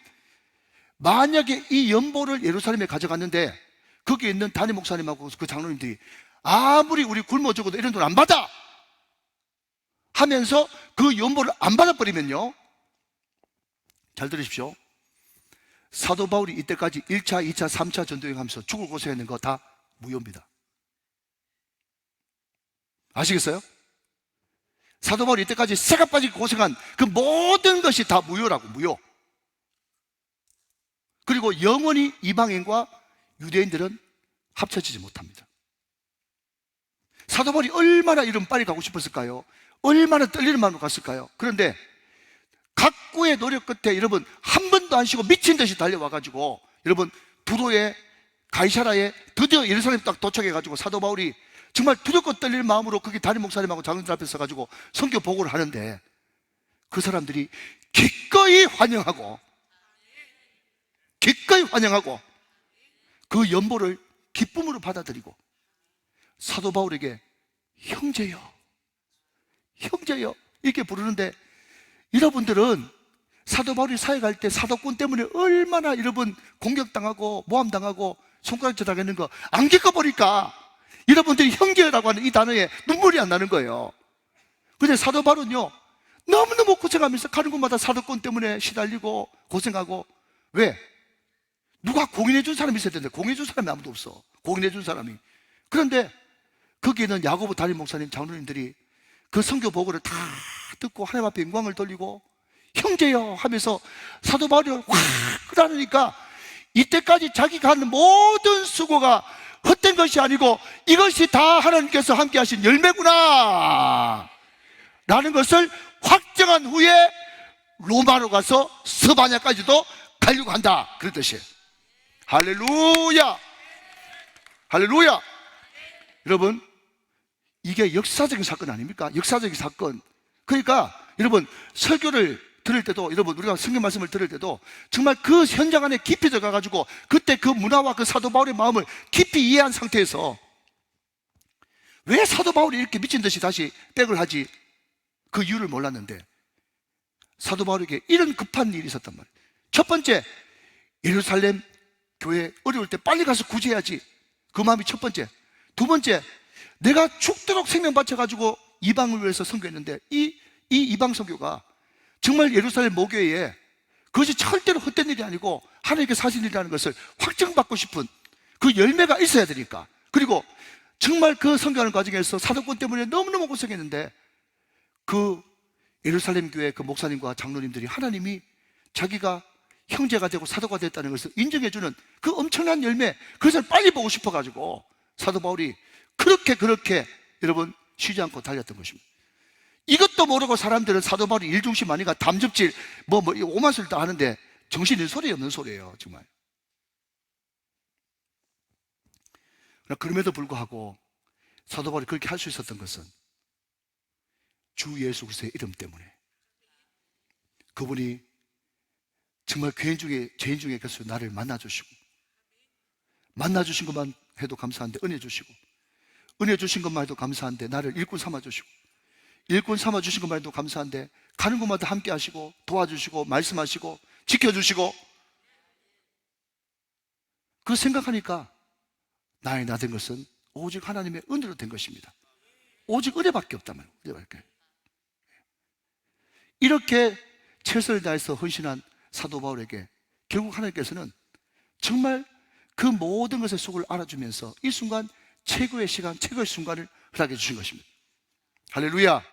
만약에 이 연보를 예루살렘에 가져갔는데 거기에 있는 담임 목사님하고 그 장로님들이 아무리 우리 굶어 죽어도 이런 돈 안 받아 하면서 그 연보를 안 받아버리면요, 잘 들으십시오, 사도 바울이 이때까지 1차, 2차, 3차 전도여행하면서 죽을 고생했는 거 다 무효입니다. 아시겠어요? 사도 바울이 이때까지 새가 빠지고 고생한 그 모든 것이 다 무효라고, 무효. 그리고 영원히 이방인과 유대인들은 합쳐지지 못합니다. 사도 바울이 얼마나 이름 빨리 가고 싶었을까요? 얼마나 떨리는 마음으로 갔을까요? 그런데 각구의 노력 끝에 여러분 한 번도 안 쉬고 미친 듯이 달려와가지고, 여러분 두로에, 가이사라에 드디어 예루살렘 딱 도착해가지고 사도 바울이 정말 두렵고 떨릴 마음으로 거기 담임 목사님하고 장로들 앞에 서가지고 선교 보고를 하는데, 그 사람들이 기꺼이 환영하고 그 연보를 기쁨으로 받아들이고 사도 바울에게 형제여, 형제여 이렇게 부르는데, 여러분들은 사도 바울이 사역할 때 사도권 때문에 얼마나 여러분 공격당하고 모함당하고 손가락질 당했는 거 안 겪어보니까 여러분들이 형제라고 하는 이 단어에 눈물이 안 나는 거예요. 근데 사도 바울은요, 너무너무 고생하면서 가는 곳마다 사도권 때문에 시달리고 고생하고. 왜? 누가 공인해 준 사람이 있어야 되는데 공인해 준 사람이 아무도 없어. 공인해 준 사람이. 그런데 거기에는 야고보 담임 목사님, 장로님들이 그 선교 보고를 다 듣고 하나님 앞에 영광을 돌리고 형제여 하면서 사도 바울이 확 그러니까 이때까지 자기가 하는 모든 수고가 헛된 것이 아니고 이것이 다 하나님께서 함께 하신 열매구나 라는 것을 확정한 후에 로마로 가서 스바냐까지도 가려고 한다, 그런 뜻이에요. 할렐루야, 할렐루야. 여러분, 이게 역사적인 사건 아닙니까? 역사적인 사건. 그러니까 여러분 설교를 들을 때도, 여러분, 우리가 성경 말씀을 들을 때도 정말 그 현장 안에 깊이 들어가가지고 그때 그 문화와 그 사도 바울의 마음을 깊이 이해한 상태에서 왜 사도 바울이 이렇게 미친 듯이 다시 백을 하지? 그 이유를 몰랐는데 사도 바울에게 이런 급한 일이 있었단 말이에요. 첫 번째, 예루살렘 교회 어려울 때 빨리 가서 구제해야지. 그 마음이 첫 번째. 두 번째, 내가 죽도록 생명 바쳐가지고 이방을 위해서 선교했는데 이 이방 선교가 정말 예루살렘 모교회에 그것이 절대로 헛된 일이 아니고 하나님께 사신 일이라는 것을 확증받고 싶은 그 열매가 있어야 되니까. 그리고 정말 그 선교하는 과정에서 사도권 때문에 너무너무 고생했는데 그 예루살렘 교회 그 목사님과 장로님들이 하나님이 자기가 형제가 되고 사도가 됐다는 것을 인정해주는 그 엄청난 열매, 그것을 빨리 보고 싶어가지고 사도 바울이 그렇게 여러분 쉬지 않고 달렸던 것입니다. 이것도 모르고 사람들은 사도 바울이 일중심 아니가 담즙질 오만 소리 다 하는데 정신이 소리 없는 소리예요, 정말. 그럼에도 불구하고 사도 바울이 그렇게 할 수 있었던 것은 주 예수 그리스도의 이름 때문에. 그분이 정말 죄인 중에 계속 나를 만나주시고, 만나주신 것만 해도 감사한데 은혜 주시고, 은혜 주신 것만 해도 감사한데 나를 일꾼 삼아주시고, 일꾼 삼아주신 것만 해도 감사한데 가는 곳마다 함께 하시고 도와주시고 말씀하시고 지켜주시고, 그 생각하니까 나의 나 된 것은 오직 하나님의 은혜로 된 것입니다. 오직 은혜밖에 없단 말이에요. 은혜밖에. 이렇게 최선을 다해서 헌신한 사도 바울에게 결국 하나님께서는 정말 그 모든 것의 속을 알아주면서 이 순간 최고의 시간, 최고의 순간을 허락해 주신 것입니다. 할렐루야.